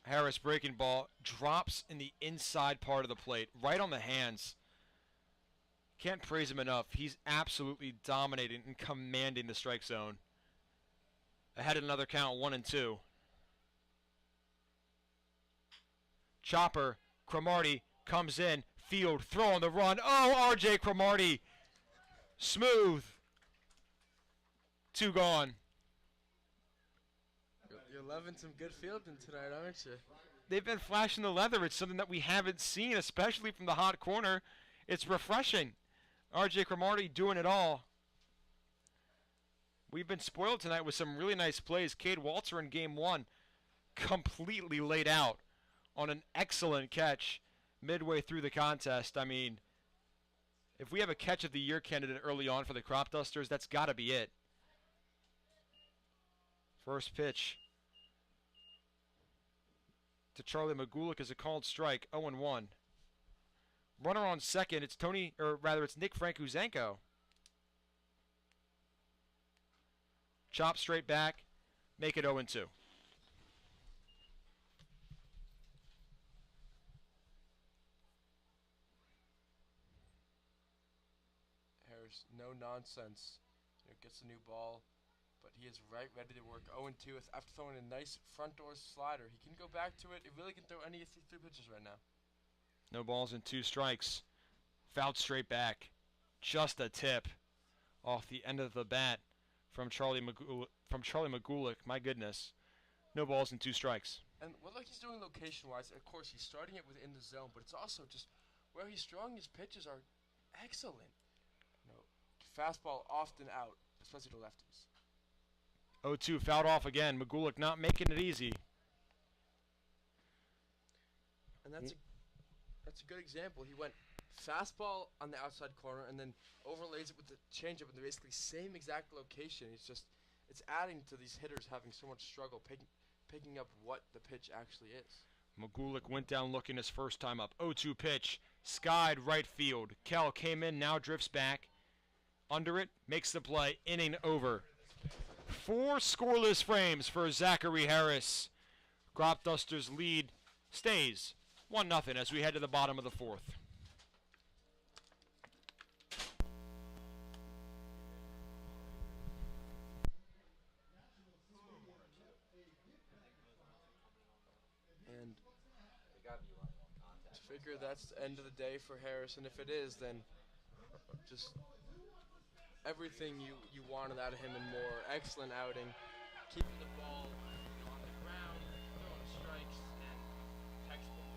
Harris breaking ball. Drops in the inside part of the plate. Right on the hands. Can't praise him enough. He's absolutely dominating and commanding the strike zone. Ahead of another count. 1-2. Chopper. Cromartie comes in. Field. Throw on the run. Oh, R.J. Cromartie. Smooth. 2 gone. You're loving some good fielding tonight, aren't you? They've been flashing the leather. It's something that we haven't seen, especially from the hot corner. It's refreshing. R.J. Cromartie doing it all. We've been spoiled tonight with some really nice plays. Cade Walter in game 1 completely laid out on an excellent catch midway through the contest. I mean, if we have a catch of the year candidate early on for the Cropdusters, that's got to be it. First pitch to Charlie Magulik is a called strike. 0-1. Runner on second. It's it's Nick Frankuzenko. Chop straight back. Make it 0-2. No nonsense. Gets a new ball, but he is ready to work. 0-2 after throwing a nice front door slider. He can go back to it. He really can throw any of 3 pitches right now. No balls and 2 strikes. Fouled straight back. Just a tip off the end of the bat from Charlie Magulik. My goodness. No balls and 2 strikes. And what he's doing location-wise, of course, he's starting it within the zone, but it's also just where he's throwing his pitches are excellent. Fastball often out, especially to lefties. 0-2 fouled off again. Magulik not making it easy. And that's a good example. He went fastball on the outside corner and then overlays it with the changeup in the basically same exact location. It's adding to these hitters having so much struggle picking up what the pitch actually is. Magulik went down looking his first time up. 0-2 pitch. Skied right field. Kell came in, now drifts back. Under it, makes the play, inning over. 4 scoreless frames for Zachary Harris. Cropdusters lead stays 1-0 as we head to the bottom of the 4th. Figure that's the end of the day for Harris, and if it is, then just everything you wanted out of him and more. Excellent outing, keeping the ball on the ground, throwing strikes, and textbook.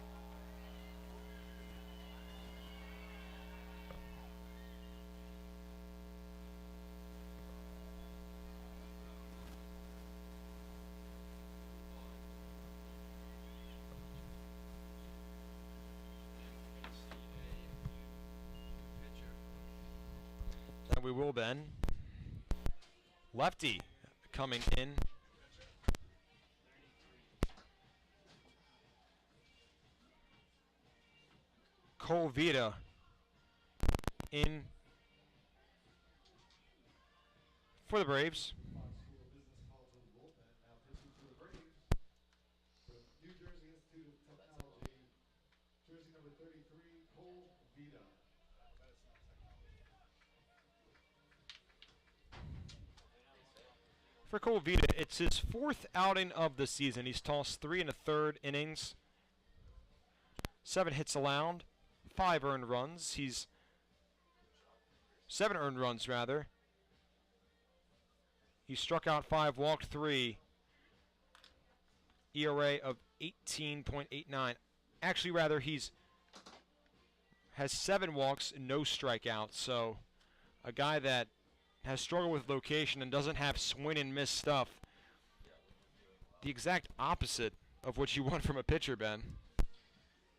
And we will, Ben. Lefty coming in. Cole Vita in for the Braves. Fox School of Business College of the bullpen. Now pitching for the Braves with New Jersey Institute of Technology, jersey number 33, Cole Vita. For Cole Vita, it's his 4th outing of the season. He's tossed 3 1/3 innings, 7 hits allowed, 5 earned runs. He's 7 earned runs rather. He struck out 5, walked 3. ERA of 18.89. Actually, rather, has 7 walks and no strikeouts. So, a guy that has struggled with location and doesn't have swing and miss stuff. The exact opposite of what you want from a pitcher, Ben.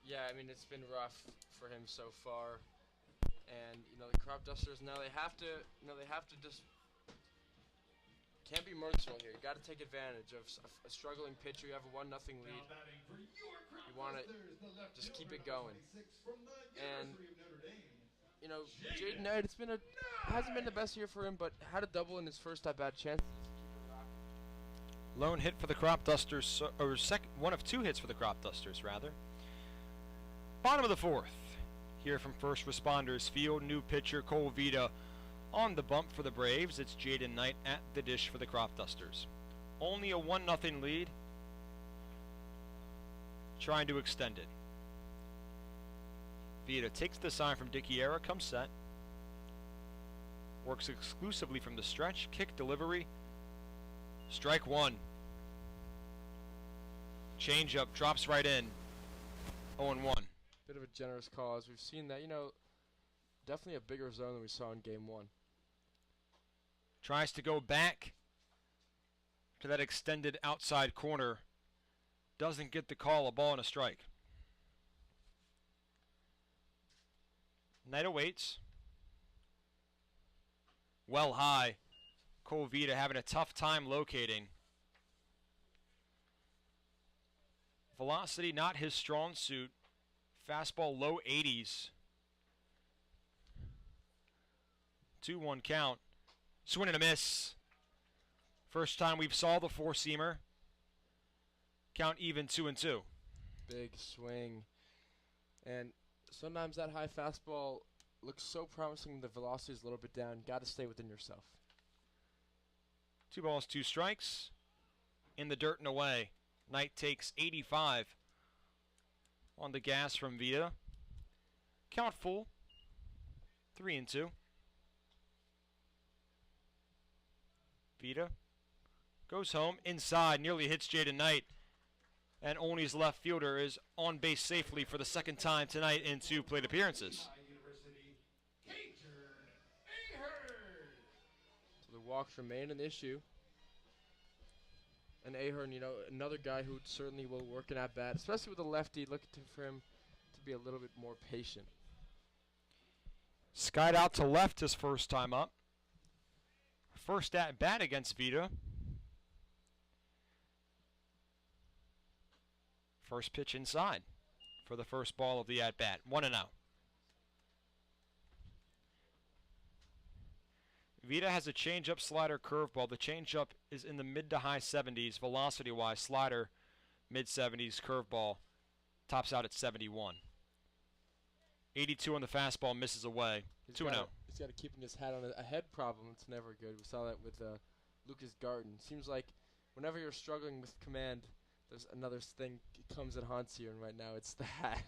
Yeah, I mean, it's been rough for him so far. And, the Cropdusters, now they have to just can't be merciful here. You got to take advantage of a struggling pitcher. You have a 1-0 lead. You want to just keep it going. And Jaden Knight, hasn't been the best year for him, but had a double in his first at-bat chance. Lone hit for the Cropdusters, or one of 2 hits for the Cropdusters, rather. Bottom of the 4th. Here from First Responders Field, new pitcher Cole Vita on the bump for the Braves. It's Jaden Knight at the dish for the Cropdusters. Only a 1-0 lead. Trying to extend it. Vita takes the sign from Dickiera, comes set. Works exclusively from the stretch. Kick delivery. Strike 1. Change up, drops right in. 0-1. Bit of a generous cause. We've seen that, definitely a bigger zone than we saw in game 1. Tries to go back to that extended outside corner. Doesn't get the call, a ball and a strike. Knight awaits. Well high. Cole Vita having a tough time locating. Velocity not his strong suit. Fastball low 80s. 2-1 count. Swing and a miss. First time we've saw the 4-seamer. Count even 2-2. Big swing. And sometimes that high fastball looks so promising. The velocity is a little bit down. Got to stay within yourself. 2 balls, 2 strikes. In the dirt and away. Knight takes 85 on the gas from Vita. Count full. 3-2. Vita goes home inside, nearly hits Jaden Knight. And Olney's left fielder is on base safely for the 2nd time tonight in 2 plate appearances. So the walks remain an issue. And Ahern, another guy who certainly will work an at-bat, especially with a lefty, looking for him to be a little bit more patient. Skied out to left his first time up. First at-bat against Vita. First pitch inside for the first ball of the at-bat. 1-0. Vita has a changeup, slider, curveball. The changeup is in the mid to high 70s velocity-wise. Slider, mid-70s, curveball tops out at 71. 82 on the fastball, misses away. 2-0. He's got to keep his hat on. A head problem, it's never good. We saw that with Lucas Garten. Seems like whenever you're struggling with command, there's another thing comes and haunts you, and right now it's that.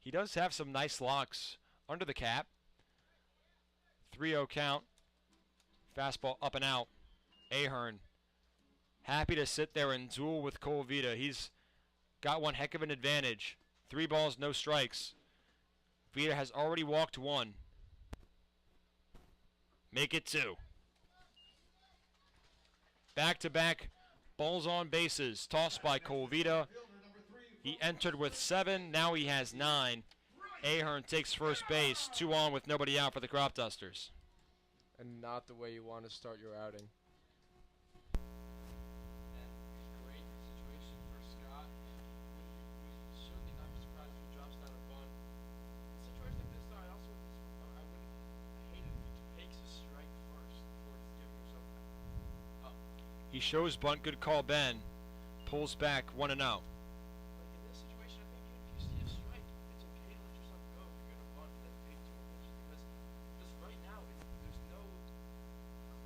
He does have some nice locks under the cap. 3-0 count. Fastball up and out. Ahern happy to sit there and duel with Cole Vita. He's got one heck of an advantage. 3 balls, no strikes. Vita has already walked 1. Make it 2. Back-to-back balls on bases. Tossed by Cole Vita. He entered with 7. Now he has 9. Ahern takes first base. 2 on with nobody out for the Cropdusters. And not the way you want to start your outing. Great situation for Scott. Would certainly not be surprised if he drops down a bunt. In a situation like this, though, I wouldn't hate it if he takes a strike first before he's giving himself up. He shows bunt. Good call, Ben. Pulls back 1-0. Like in this situation, I think even if you see a strike, it's okay to let yourself go if you're gonna bunt and then take 2 more pitches because right now there's no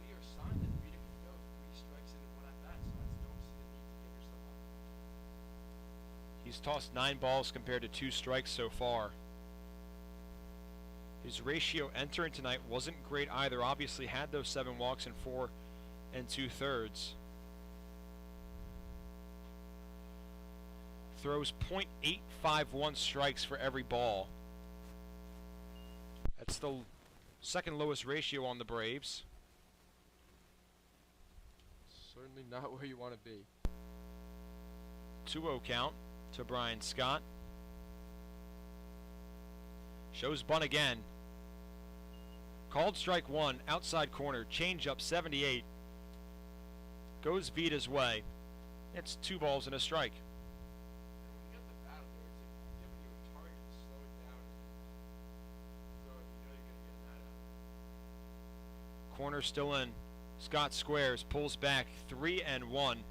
clear sign that Vita can go 3 strikes into 1 at bat, so I just don't see the need to give yourself up. He's tossed 9 balls compared to 2 strikes so far. His ratio entering tonight wasn't great either. Obviously had those 7 walks in 4 2/3. Throws .851 strikes for every ball. That's the second lowest ratio on the Braves. Certainly not where you want to be. 2-0 count to Brian Scott. Shows bunt again. Called strike 1, outside corner, changeup 78. Goes Vita's way. It's 2 balls and a strike. When you get the bat there, it's giving you a target to slow it down and throw it. You know you're going to get that out. Corner still in. Scott squares, pulls back 3-1. Trying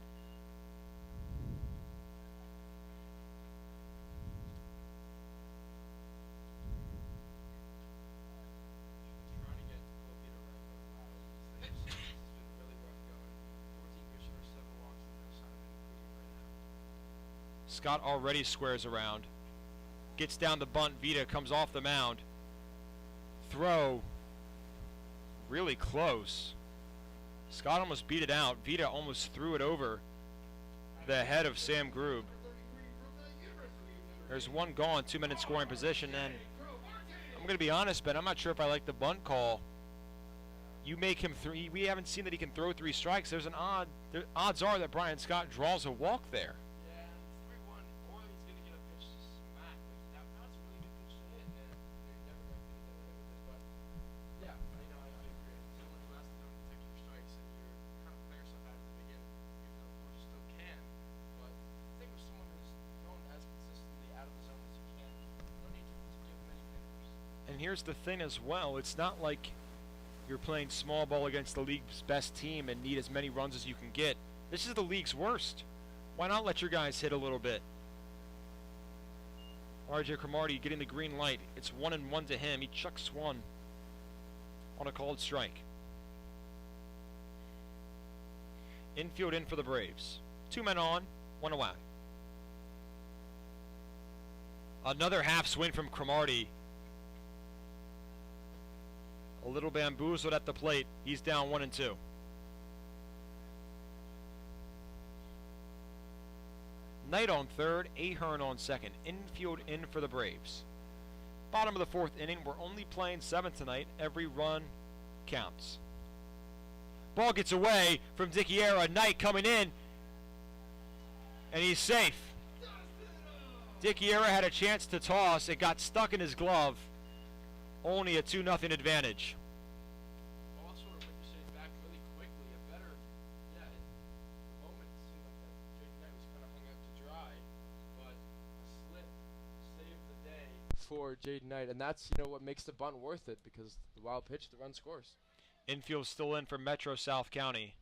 to get Cole Vita right for a while. This has been really rough going. 14 pitches for 7 walks and no sign of an improvement right now. Scott already squares around. Gets down the bunt. Vita comes off the mound. Throw. Really close. Scott almost beat it out. Vita almost threw it over the head of Sam Grube. There's 1 gone, 2-minute scoring position, and I'm going to be honest, Ben, I'm not sure if I like the bunt call. You make him 3. We haven't seen that he can throw 3 strikes. There's an odds are that Brian Scott draws a walk there. Yeah, 3-1, or he's going to get a pitch to smack. Like, that was a really good pitch to hit, and you're never going to get a hit with this. But yeah, I know, I agree. It's only less than take your strikes, and you're kind of play yourself out at the beginning, even though of course you still can. But I think with someone who's thrown as consistently out of the zone as you can, no need to give him any fingers. And here's the thing as well. It's not like you're playing small ball against the league's best team and need as many runs as you can get. This is the league's worst. Why not let your guys hit a little bit? RJ Cromartie getting the green light. It's 1-1 to him. He chucks 1 on a called strike. Infield in for the Braves. 2 men on, 1 away. Another half swing from Cromartie. A little bamboozled at the plate. He's down 1-2. Knight on third, Ahern on second. Infield in for the Braves. Bottom of the 4th inning. We're only playing 7 tonight. Every run counts. Ball gets away from Dickiera. Knight coming in. And he's safe. Dickiera had a chance to toss. It got stuck in his glove. Only a 2-0 advantage. Ball sort of ricocheted back really quickly. A better, yeah, the moment it seemed like that Jake Knight was kind of hung out to dry, but a slip saved the day for Jaden Knight, and that's what makes the bunt worth it, because the wild pitch, the run scores. Infield still in for Metro South County.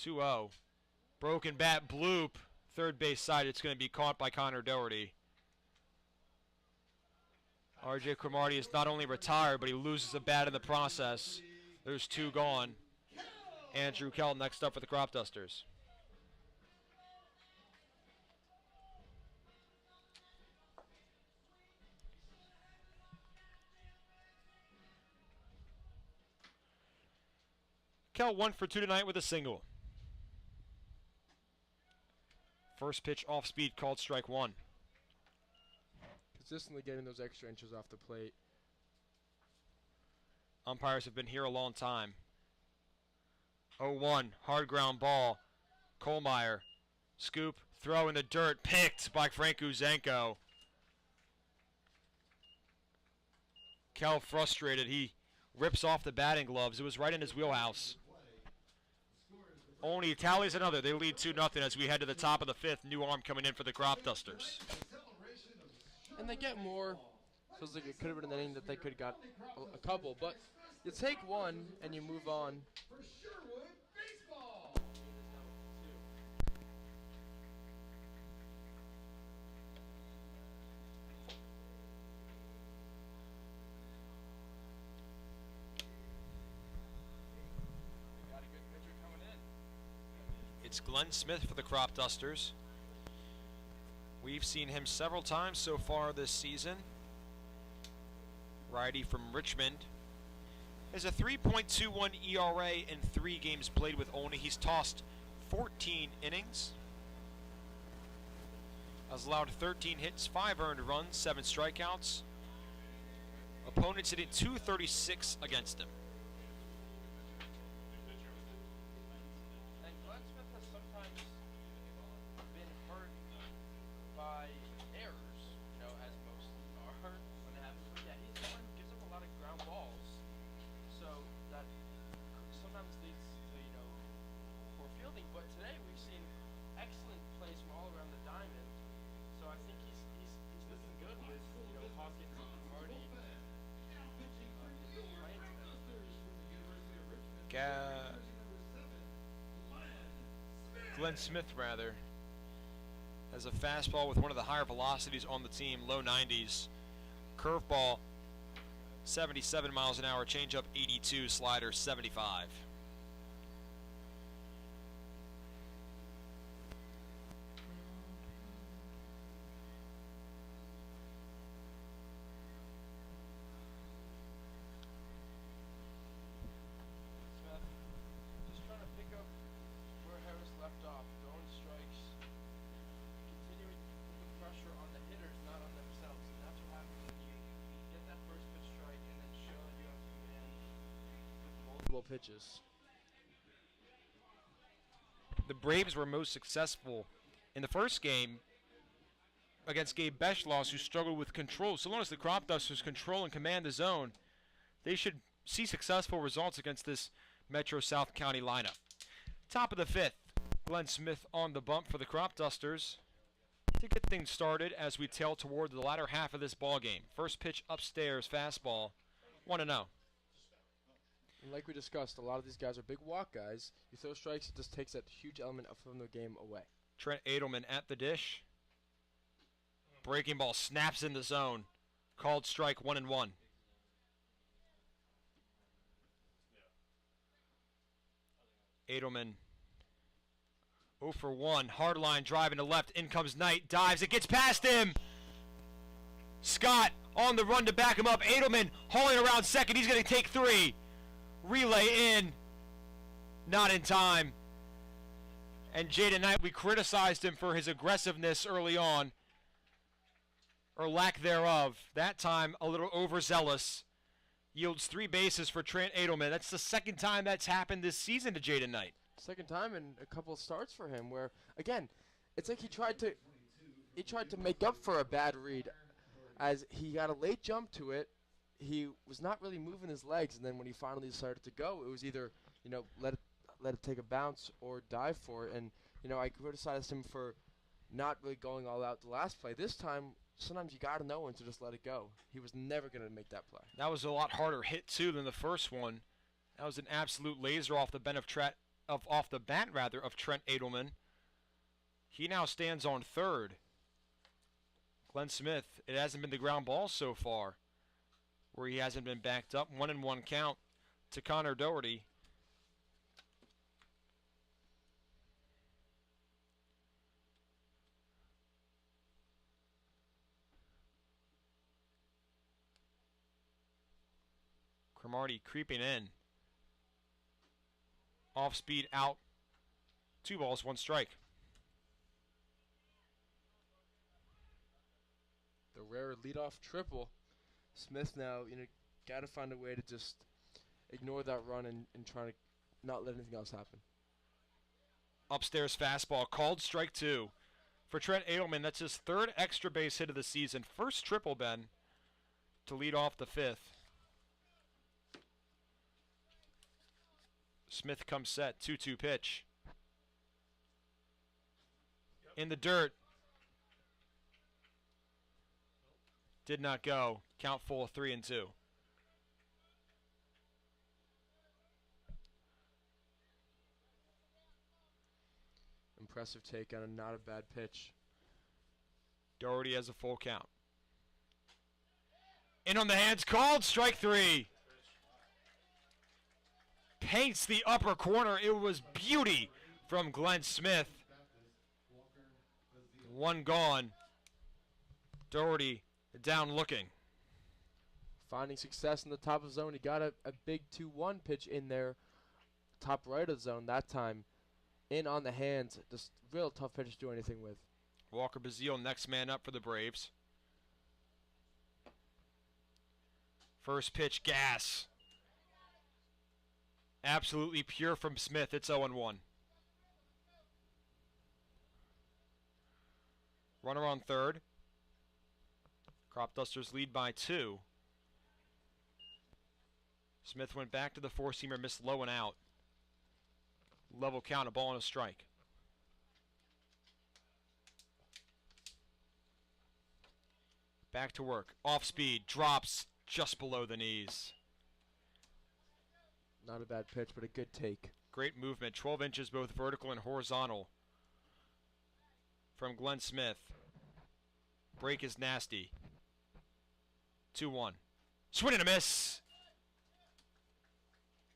(2-0). Broken bat, bloop. Third base side, it's going to be caught by Connor Doherty. RJ Cromartie is not only retired, but he loses a bat in the process. There's 2 gone. Andrew Kell next up for the Cropdusters. Kell 1 for 2 tonight with a single. First pitch off speed, called strike 1. Consistently getting those extra inches off the plate. Umpires have been here a long time. 0-1, hard ground ball. Kohlmeyer, scoop, throw in the dirt, picked by Frank Uzenko. Kell frustrated, he rips off the batting gloves. It was right in his wheelhouse. Olney tallies another. They lead 2-0 as we head to the top of the 5th. New arm coming in for the Cropdusters. And they get more. Feels like it could have been an inning that they could have got a couple, but you take one and you move on. For Sherwood Baseball. It's Glenn Smith for the Cropdusters. We've seen him several times so far this season. Righty from Richmond. Has a 3.21 ERA in 3 games played with Olney. He's tossed 14 innings. Has allowed 13 hits, 5 earned runs, 7 strikeouts. Opponents hitting .236 against him. And Glenn Smith has sometimes been hurt by errors, as most are when it happens. But yeah, he's the one who gives up a lot of ground balls, so that sometimes leads to poor fielding. But today we've seen excellent plays from all around the diamond, so I think he's looking good with Hawkins and Marty. Glenn Smith, rather, has a fastball with one of the higher velocities on the team, low 90s. Curveball, 77 miles an hour. Changeup, 82. Slider, 75. Just trying to pick up where Harris left off, throwing strikes, continuing to put the pressure on the hitters, not on themselves. And that's what happens when you get that first pitch strike and then show that you have command with multiple pitches. The Braves were most successful in the first game against Gabe Beschloss, who struggled with control. So long as the Cropdusters control and command the zone, they should see successful results against this Metro South County lineup. Top of the 5th, Glenn Smith on the bump for the Cropdusters to get things started as we tail toward the latter half of this ball game. First pitch upstairs, fastball, 1-0. And like we discussed, a lot of these guys are big walk guys. You throw strikes, it just takes that huge element from the game away. Trent Edelman at the dish. Breaking ball snaps in the zone. Called strike, 1-1. Edelman 0 for 1. Hard line driving to left. In comes Knight. Dives. It gets past him. Scott on the run to back him up. Edelman hauling around second. He's going to take 3. Relay in. Not in time. And Jaden Knight, we criticized him for his aggressiveness early on, or lack thereof. That time, a little overzealous. Yields 3 bases for Trent Edelman. That's the second time that's happened this season to Jaden Knight. Second time in a couple of starts for him where, again, it's like he tried to make up for a bad read as he got a late jump to it. He was not really moving his legs, and then when he finally decided to go, it was either, let it take a bounce or dive for it. And, I criticized him for not really going all out the last play. This time, sometimes you got to know when to just let it go. He was never going to make that play. That was a lot harder hit, too, than the first one. That was an absolute laser off the bat of Trent Edelman. He now stands on third. Glenn Smith, it hasn't been the ground ball so far where he hasn't been backed up. 1-1 count. to Connor Doherty. Cromartie creeping in. Off speed out. 2 balls, 1 strike. The rare leadoff triple. Smith now, got to find a way to just ignore that run and try to not let anything else happen. Upstairs fastball called, strike 2. For Trent Edelman, that's his 3rd extra base hit of the season. First triple, Ben, to lead off the 5th. Smith comes set, 2-2 pitch. In the dirt. Did not go. Count full, 3-2. Impressive take on a not a bad pitch. Doherty has a full count. In on the hands, called, strike 3. Paints the upper corner. It was beauty from Glenn Smith. 1 gone. Doherty down looking. Finding success in the top of the zone. He got a big 2-1 pitch in there. Top right of the zone that time. In on the hands. Just real tough pitch to do anything with. Walker Bazile next man up for the Braves. First pitch, gas. Absolutely pure from Smith. It's 0-1. Runner on third. Cropdusters lead by 2. Smith went back to the 4-seamer, missed low and out. Level count, a ball and a strike. Back to work. Off speed, drops just below the knees. Not a bad pitch, but a good take. Great movement, 12 inches both vertical and horizontal from Glenn Smith. Break is nasty. 2-1. Swing and a miss.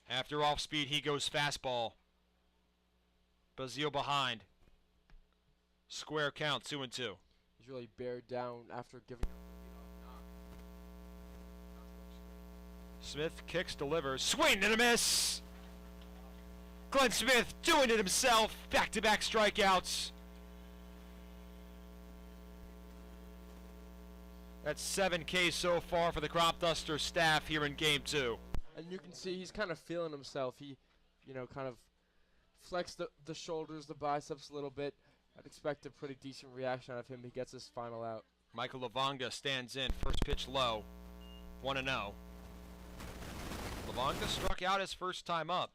After off speed, he goes fastball. Bazile behind. Square count, 2-2. He's really bared down after giving. Smith kicks, delivers, swing and a miss. Glenn Smith doing it himself. Back-to-back strikeouts. That's 7 Ks so far for the Cropdusters staff here in Game 2. And you can see he's kind of feeling himself. He, kind of flexed the shoulders, the biceps a little bit. I'd expect a pretty decent reaction out of him. He gets his final out. Michael Lavonga stands in. First pitch low. 1-0. Lavonga struck out his first time up.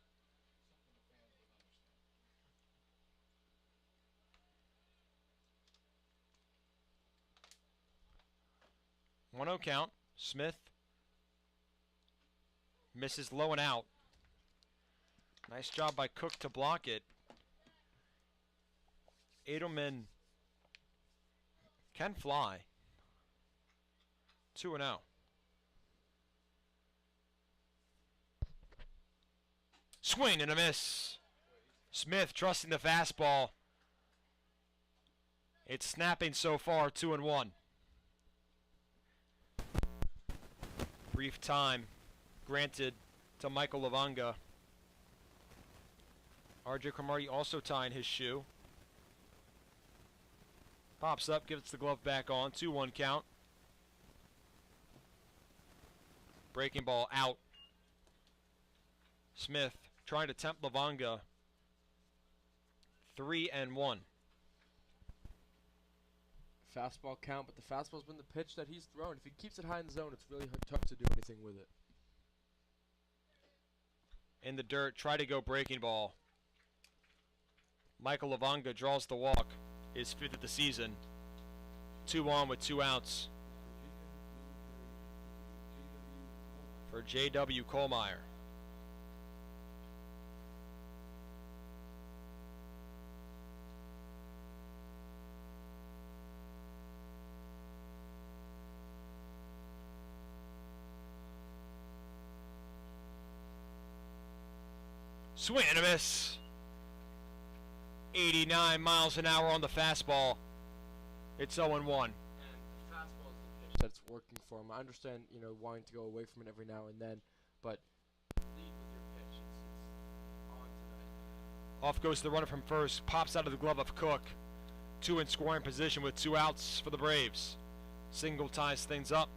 One 0 count. Smith misses low and out. Nice job by Cook to block it. Edelman can fly. 2-0. Swing and a miss. Smith trusting the fastball. It's snapping so far, 2-1. Brief time granted to Michael Lavonga. RJ Cromartie also tying his shoe. Pops up, gives the glove back on. 2-1 count. Breaking ball out. Smith trying to tempt Lavonga. 3-1. Fastball count, but the fastball's been the pitch that he's thrown. If he keeps it high in the zone, it's really tough to do anything with it. In the dirt, try to go breaking ball. Michael Lavonga draws the walk. His 5th of the season. 2 on with 2 outs. For J.W. Kohlmeyer. Swing and a miss. 89 miles an hour on the fastball. It's 0-1. And the fastball is the pitch that's working for him. I understand, wanting to go away from it every now and then, but lead with your pitch. It's on tonight. Off goes the runner from first. Pops out of the glove of Cook. 2 in scoring position with 2 outs for the Braves. Single ties things up.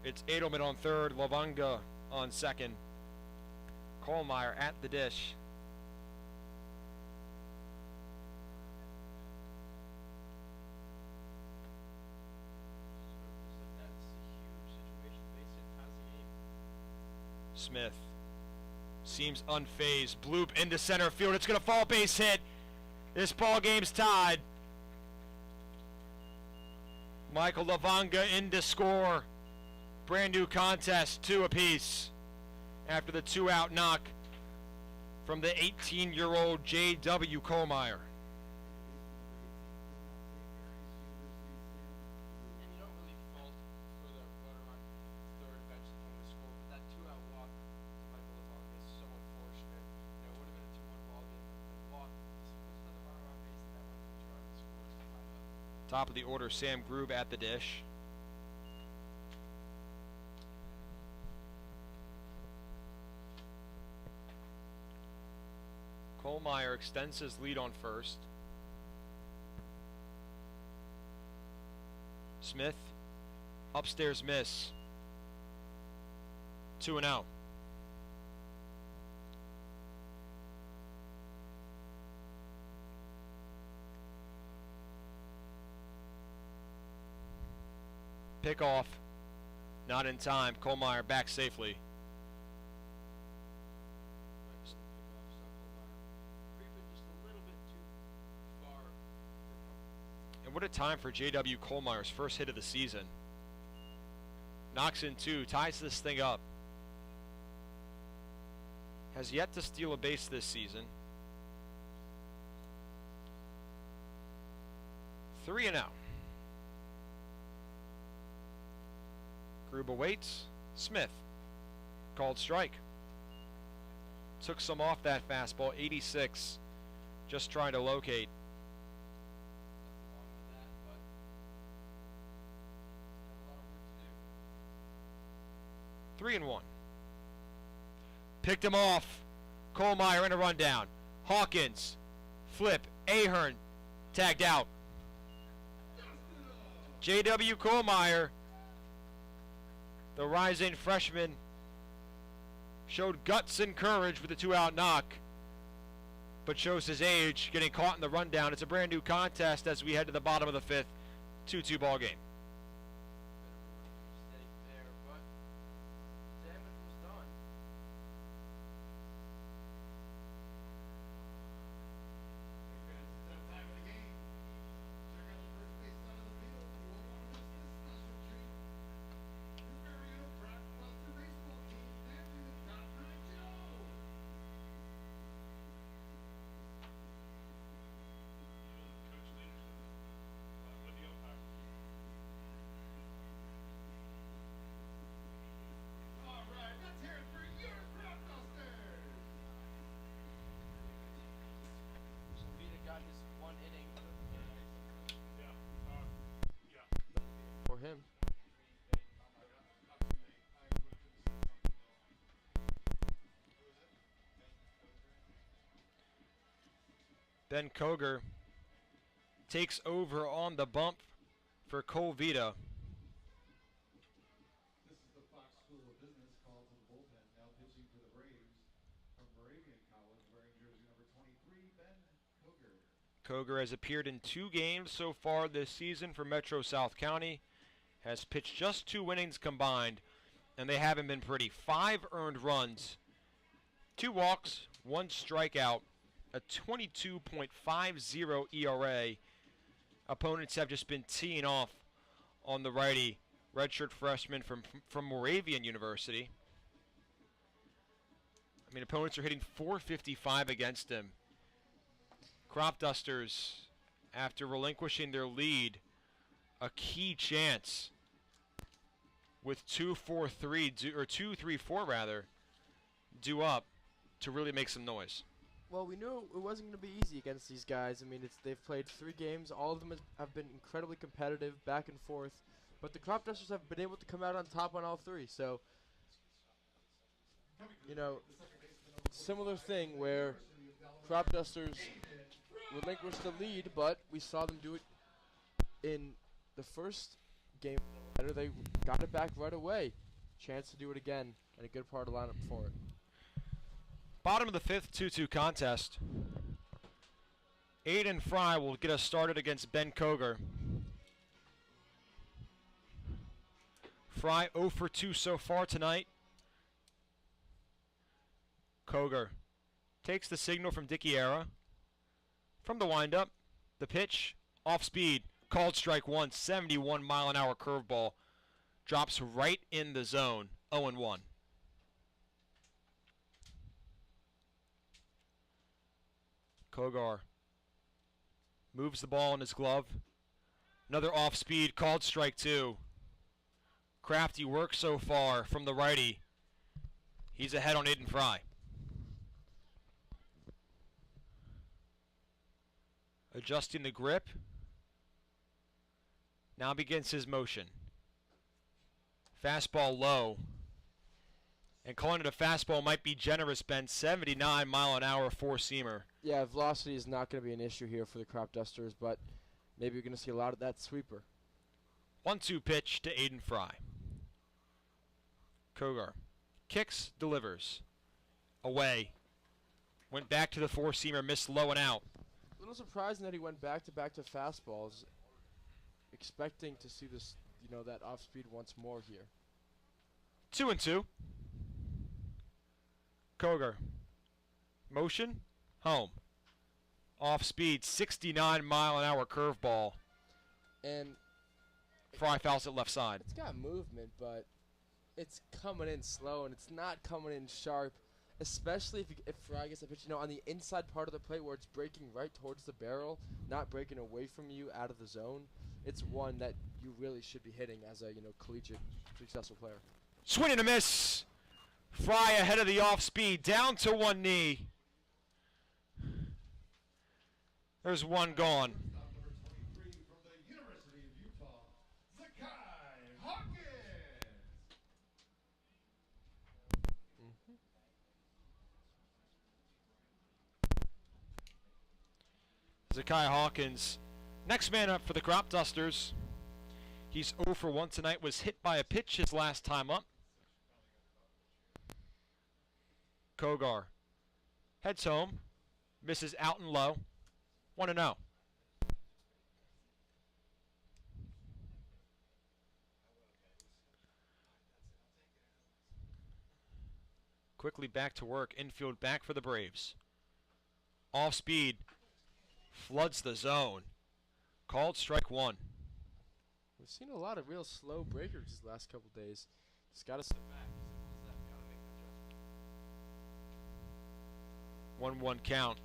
It's Edelman on third. Lavanga on second. Kohlmeyer at the dish. Smith seems unfazed. Bloop into center field. It's going to fall, base hit. This ball game's tied. Michael Lavanga in to score. Brand new contest, 2 apiece. After the 2-out knock from the 18-year-old J.W. Kohlmeyer. And you don't really fault for the runner on third eventually coming to score, but that 2-out walk to Michael Lavanga is so unfortunate. It would have been a 2-1 ball game. The walk, supposed to the runner on base, and that went to the runner scores to tie up. Top of the order, Sam Grube at the dish. Kohlmeyer extends his lead on first. Smith, upstairs miss. 2 and out. Pick off, not in time. Kohlmeyer back safely. And what a time for J.W. Kohlmeyer's first hit of the season. Knocks in 2, ties this thing up. Has yet to steal a base this season. 3 and out. Grube waits. Smith. Called strike. Took some off that fastball. 86. Just trying to locate. 3-1. Picked him off. Kohlmeyer in a rundown. Hawkins. Flip. Ahern. Tagged out. J.W. Kohlmeyer, the rising freshman, showed guts and courage with the 2-out knock, but shows his age, getting caught in the rundown. It's a brand new contest as we head to the bottom of the 5th. 2-2 ball game. Him. Ben Koger takes over on the bump for Cole Vita. This is the Fox School of Business called to the bullpen. Now pitching for the Braves from Moravian College, wearing jersey number 23, Ben Koger. Koger has appeared in 2 games so far this season for Metro South County. Has pitched just 2 innings combined, and they haven't been pretty. 5 earned runs, 2 walks, 1 strikeout, a 22.50 ERA. Opponents have just been teeing off on the righty, redshirt freshman from Moravian University. I mean, opponents are hitting .455 against him. Cropdusters, after relinquishing their lead, a key chance with 2-4-3 or 2-3-4 rather due up to really make some noise. Well, we knew it wasn't going to be easy against these guys. I mean, they've played 3 games. All of them have been incredibly competitive, back and forth. But the Cropdusters have been able to come out on top on all 3. So, you know, similar thing where Cropdusters relinquished the lead, but we saw them do it in the first game. They got it back right away. Chance to do it again, and a good part of the lineup for it. Bottom of the 5th, 2-2 contest. Aiden Fry will get us started against Ben Koger. Fry 0 for 2 so far tonight. Koger takes the signal from Dickiera. From the windup, the pitch, off speed, called strike 1, 71 mile an hour curveball. Drops right in the zone, 0-1. Kogar moves the ball in his glove. Another off speed, called strike 2. Crafty work so far from the righty. He's ahead on Aiden Fry. Adjusting the grip. Now begins his motion. Fastball low. And calling it a fastball might be generous, Ben. 79 mile an hour four-seamer. Yeah, velocity is not going to be an issue here for the Cropdusters, but maybe you're going to see a lot of that sweeper. 1-2 pitch to Aiden Fry. Kogar kicks, delivers. Away. Went back to the four-seamer, missed low and out. A little surprising that he went back to fastballs, expecting to see this, that off speed once more here. 2-2. Kogar. Motion. Home. Off speed. 69 mile an hour curveball. And Fry fouls it left side. It's got movement, but it's coming in slow and it's not coming in sharp. Especially if Fry gets a pitch, on the inside part of the plate where it's breaking right towards the barrel, not breaking away from you out of the zone. It's one that you really should be hitting as a collegiate successful player. Swing and a miss. Fry ahead of the off speed, down to one knee. There's one gone. Stop number 23 from the University of Utah, Zakai Hawkins. Zakai Hawkins, next man up for the Cropdusters. He's 0 for 1 tonight, was hit by a pitch his last time up. Kogar heads home, misses out and low, 1-0. Quickly back to work, infield back for the Braves. Off speed, floods the zone. Called strike 1. We've seen a lot of real slow breakers these last couple days. Just got to sit back. 1-1 count.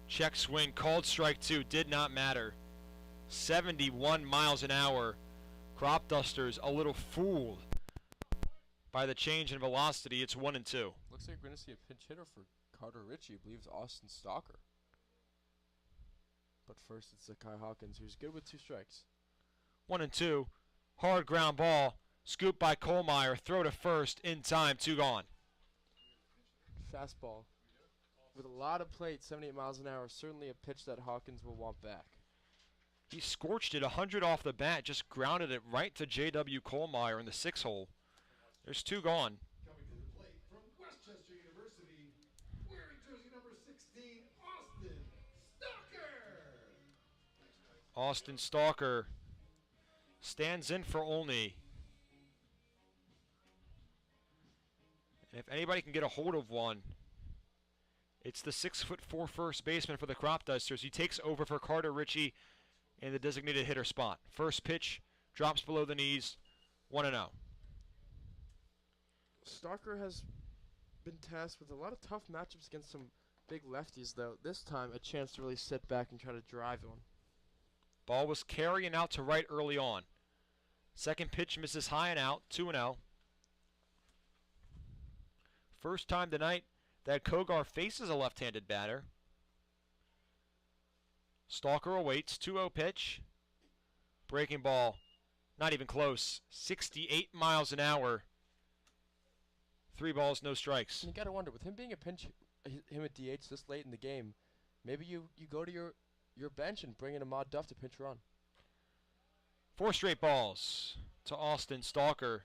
Check swing, called strike 2, did not matter. 71 miles an hour. Cropdusters a little fooled by the change in velocity. It's 1-2. Looks like we're going to see a pinch hitter for Carter Ritchie. I believe it's Austin Stalker. But first it's Zakai Hawkins, who's good with 2 strikes. 1-2. Hard ground ball. Scooped by Kohlmeyer. Throw to first. In time. 2 gone. Fastball. With a lot of plate, 78 miles an hour. Certainly a pitch that Hawkins will want back. He scorched it 100 off the bat. Just grounded it right to J.W. Kohlmeyer in the 6 hole. There's 2 gone. Coming to the plate from Westchester University, wearing jersey number 16, Austin Stalker. Austin Stalker stands in for Olney. And if anybody can get a hold of one, it's the 6'4" first baseman for the Cropdusters. He takes over for Carter Ritchie in the designated hitter spot. First pitch drops below the knees. 1-0. Stalker has been tasked with a lot of tough matchups against some big lefties, though. This time, a chance to really sit back and try to drive one. Ball was carrying out to right early on. Second pitch misses high and out, 2-0. First time tonight that Kogar faces a left-handed batter. Stalker awaits, 2-0 pitch. Breaking ball, not even close, 68 miles an hour. 3 balls, no strikes. You got to wonder, with him being him at DH this late in the game, maybe you go to your bench and bring in Ahmad Duff to pinch run. 4 straight balls to Austin Stalker.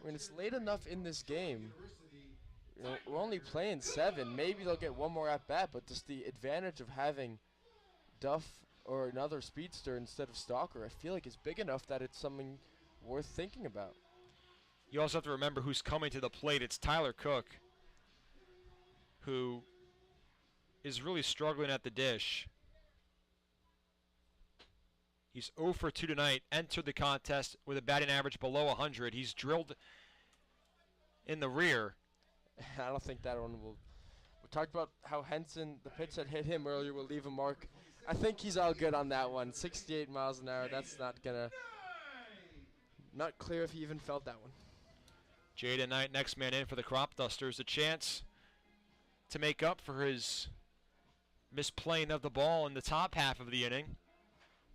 I mean, it's late enough in this game. You know, we're only playing 7. Maybe they'll get one more at bat, but just the advantage of having Duff or another speedster instead of Stalker, I feel like is big enough that it's something worth thinking about. You also have to remember who's coming to the plate. It's Tyler Cook, who is really struggling at the dish. He's 0 for 2 tonight, entered the contest with a batting average below 100. He's drilled in the rear. I don't think that one will. We talked about how Henson, the pitch that hit him earlier, will leave a mark. I think he's all good on that one. 68 miles an hour, that's not gonna. Not clear if he even felt that one. Jaden Knight, next man in for the Cropdusters. A chance to make up for his misplaying of the ball in the top half of the inning.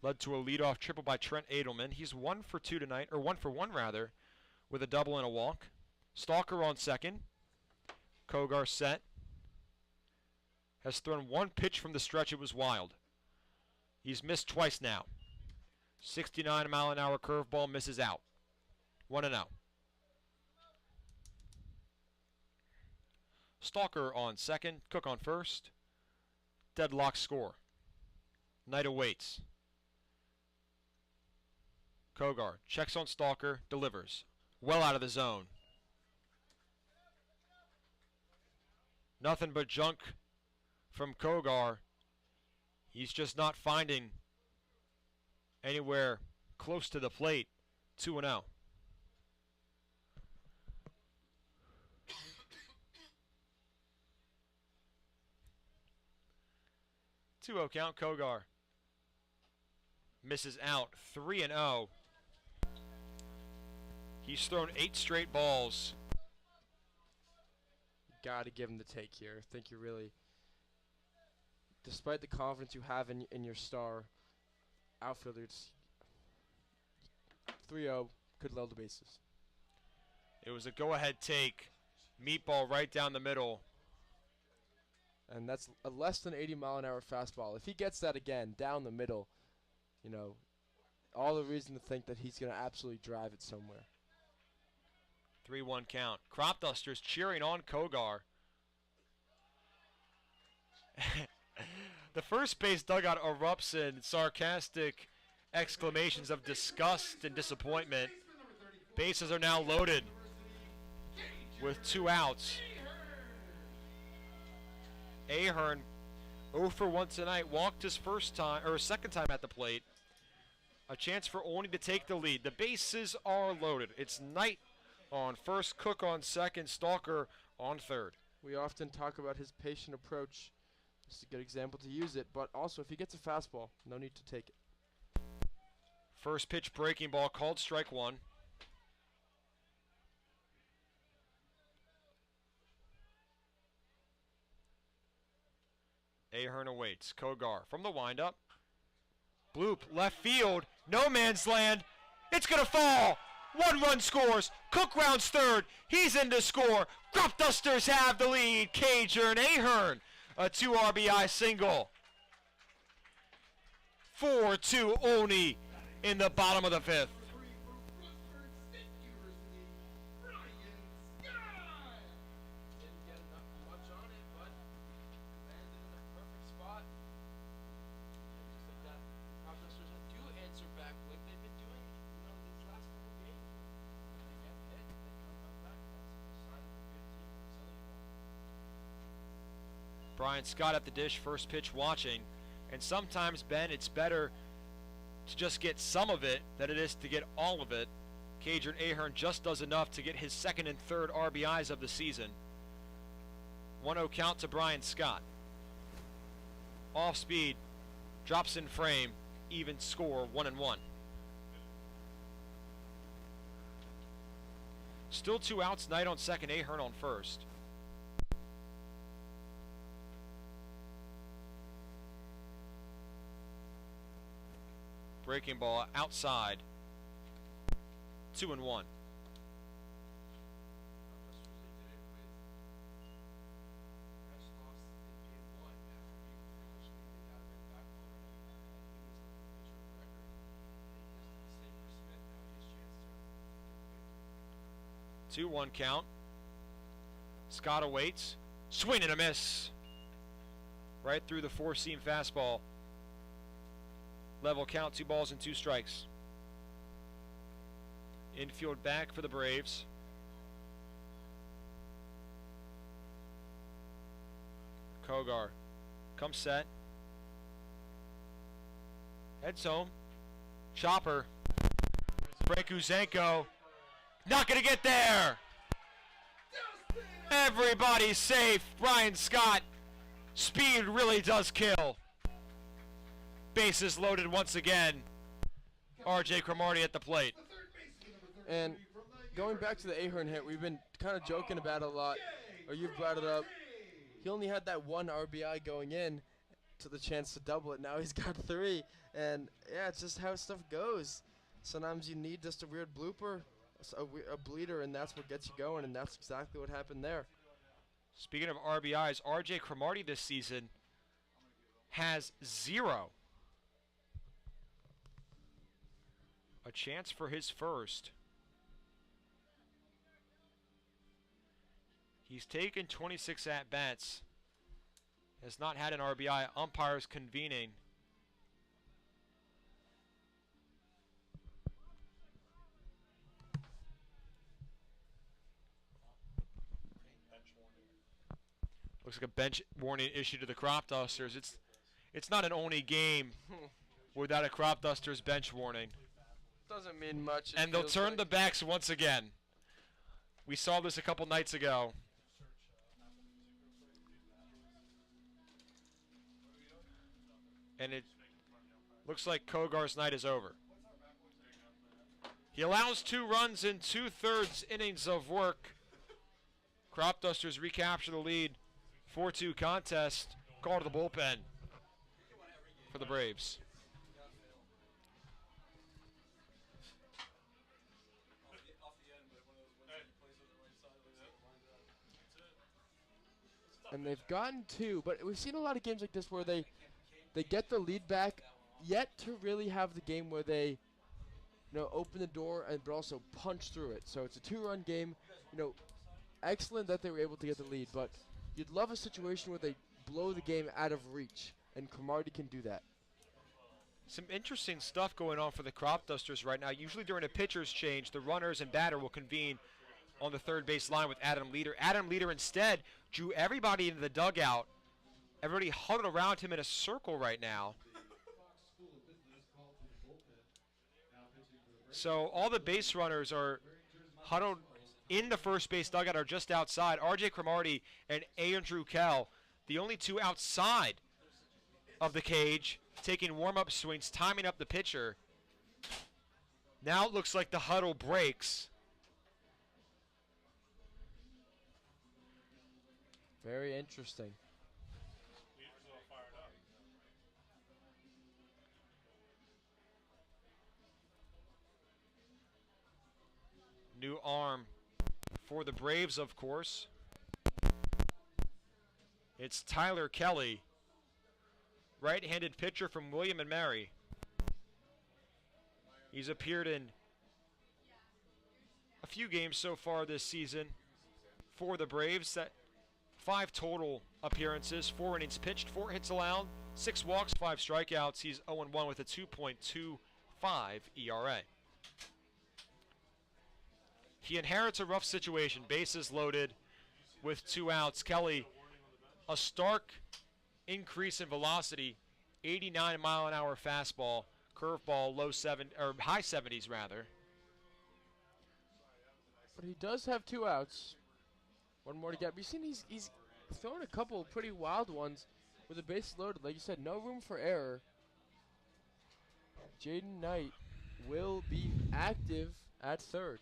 Led to a leadoff triple by Trent Edelman. He's 1 for 2 tonight, or 1 for 1 rather, with a double and a walk. Stalker on second. Kogar set. Has thrown 1 pitch from the stretch. It was wild. He's missed twice now. 69 mile an hour curveball misses out. 1-0. Stalker on second. Cook on first. Deadlock score. Knight awaits. Kogar checks on Stalker, delivers. Well out of the zone. Nothing but junk from Kogar. He's just not finding anywhere close to the plate. 2-0. 2-0 count. Kogar misses out. 3-0. He's thrown 8 straight balls. Got to give him the take here. I think you really, despite the confidence you have in your star outfielder, it's 3-0, could load the bases. It was a go-ahead take. Meatball right down the middle. And that's a less than 80 mile an hour fastball. If he gets that again down the middle, you know, all the reason to think that he's going to absolutely drive it somewhere. 3-1 count. Cropdusters cheering on Kogar. The first base dugout erupts in sarcastic exclamations of disgust and disappointment. Bases are now loaded with 2 outs. Ahern 0 for 1 tonight, walked his second time at the plate. A chance for Olney to take the lead. The bases are loaded. It's Knight on first, Cook on second, Stalker on third. We often talk about his patient approach. This is a good example to use it, but also if he gets a fastball, no need to take it. First pitch breaking ball called strike 1. Ahern awaits. Kogar from the windup. Bloop, left field, no man's land. It's gonna fall. 1 run scores. Cook rounds third. He's in to score. Cropdusters have the lead. Cager and Ahern, a 2 RBI single. 4-2 Olney in the bottom of the 5th. Brian Scott at the dish, first pitch watching. And sometimes, Ben, it's better to just get some of it than it is to get all of it. Cager Ahern just does enough to get his second and third RBIs of the season. 1-0 count to Brian Scott. Off speed, drops in frame, even score, 1-1. Still 2 outs, Knight on second, Ahern on first. Breaking ball outside, 2-1. Two one count. Scott awaits. Swing and a miss. Right through the four-seam fastball. Level count, 2 balls and 2 strikes. Infield back for the Braves. Kogar comes set. Heads home. Chopper. Frank Uzenko. Not going to get there. Everybody's safe. Brian Scott. Speed really does kill. Bases loaded once again. R.J. Cromartie at the plate. And going back to the Ahern hit, we've been kind of joking about it a lot, or you've brought it up. He only had that 1 RBI going in to the chance to double it. Now he's got 3. And, yeah, it's just how stuff goes. Sometimes you need just a weird blooper, a bleeder, and that's what gets you going, and that's exactly what happened there. Speaking of RBIs, R.J. Cromartie this season has 0. A chance for his first. He's taken 26 at-bats. Has not had an RBI. Umpires convening. Looks like a bench warning issued to the Cropdusters. It's not an Olney game without a Cropdusters bench warning. Doesn't mean much. And they'll turn the backs once again. We saw this a couple nights ago. And it looks like Kogar's night is over. He allows 2 runs in 2/3 innings of work. Cropdusters recapture the lead. 4-2 contest. Call to the bullpen for the Braves. And they've gotten 2, but we've seen a lot of games like this where they get the lead back, yet to really have the game where they, open the door but also punch through it. So it's a 2-run game. Excellent that they were able to get the lead, but you'd love a situation where they blow the game out of reach, and Cromartie can do that. Some interesting stuff going on for the Cropdusters right now. Usually during a pitcher's change, the runners and batter will convene on the third base line with Adam Leader. Adam Leader instead drew everybody into the dugout. Everybody huddled around him in a circle right now. So all the base runners are huddled in the first base dugout or just outside. R.J. Cromartie and Andrew Kell, the only 2 outside of the cage, taking warm-up swings, timing up the pitcher. Now it looks like the huddle breaks. Very interesting. New arm for the Braves, of course. It's Tyler Kelly, right-handed pitcher from William & Mary. He's appeared in a few games so far this season for the Braves. 5 total appearances, 4 innings pitched, 4 hits allowed, 6 walks, 5 strikeouts. He's 0-1 with a 2.25 ERA. He inherits a rough situation, bases loaded with 2 outs. Kelly, a stark increase in velocity, 89-mile-an-hour fastball, curveball, high 70s rather. But he does have 2 outs. 1 more to get. We've seen he's thrown a couple pretty wild ones with the bases loaded. Like you said, no room for error. Jaden Knight will be active at third.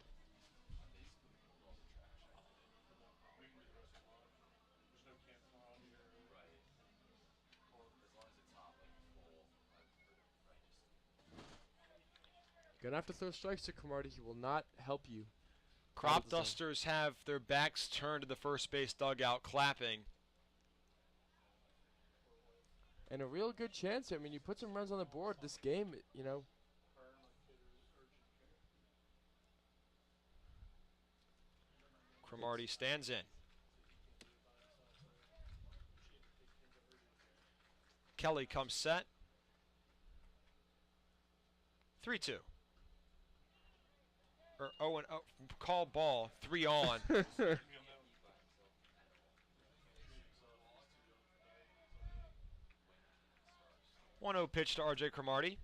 Gonna have to throw strikes to Cromartie. He will not help you. Cropdusters have their backs turned to the first base dugout, clapping. And a real good chance here. I mean, you put some runs on the board. This game, you know. Cromartie stands in. Kelly comes set. 3-2. Or 0-0. Call ball. 3 on. 1-0 pitch to RJ Cromartie.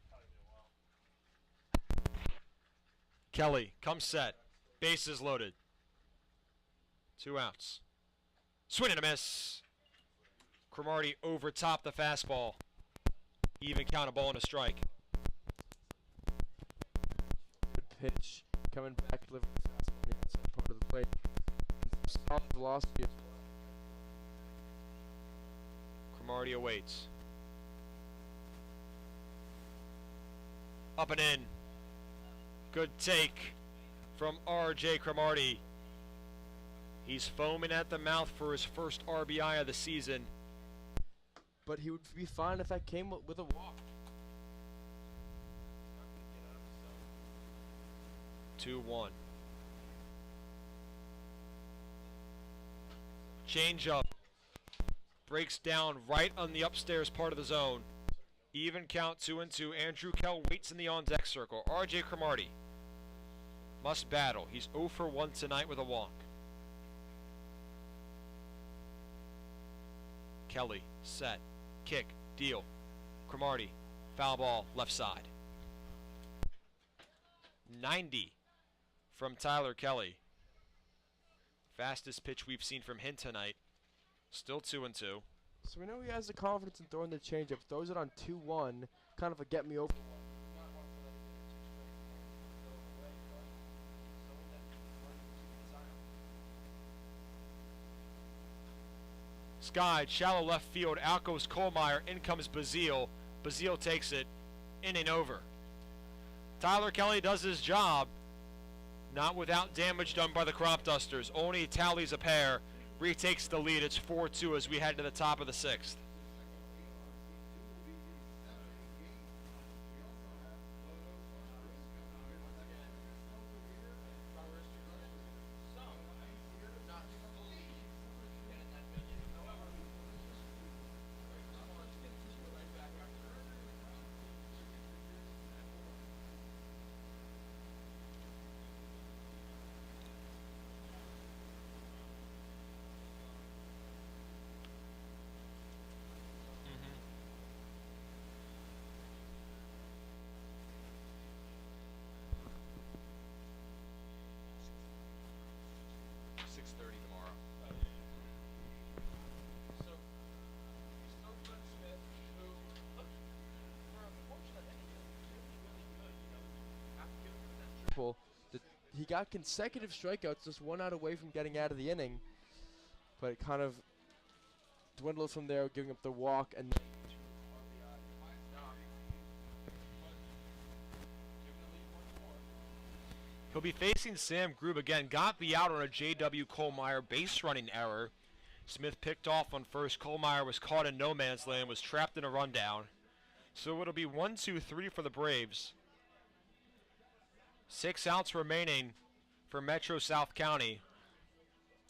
Kelly comes set. Bases loaded. 2 outs. Swing and a miss. Cromartie over top the fastball. Even count, a ball and a strike. Good pitch. Coming back, delivering fastball on the outside part of the plate. Solid velocity. Cromartie awaits. Up and in. Good take from RJ Cromartie. He's foaming at the mouth for his first RBI of the season. But he would be fine if that came with a walk. 2-1. Change up. Breaks down right on the upstairs part of the zone. Even count, 2-2. Andrew Kell waits in the on-deck circle. RJ Cromartie must battle. He's 0 for 1 tonight with a walk. Kelly, set, kick, deal. Cromartie, foul ball, left side. 90 from Tyler Kelly. Fastest pitch we've seen from him tonight. Still 2-2. So we know he has the confidence in throwing the changeup. Throws it on 2-1. Kind of a get me over. Sky, shallow left field. Out goes Kohlmeyer. In comes Bazile. Bazile takes it. Inning over. Tyler Kelly does his job. Not without damage done by the Cropdusters. Olney tallies a pair. Retakes the lead. It's 4-2 as we head to the top of the 6th. He got consecutive strikeouts, just 1 out away from getting out of the inning, but it kind of dwindled from there, giving up the walk and. He'll be facing Sam Grube again. Got the out on a J.W. Kohlmeyer base running error. Smith picked off on first. Kohlmeyer was caught in no man's land, was trapped in a rundown. So it'll be 1-2-3 for the Braves. 6 outs remaining for Metro South County.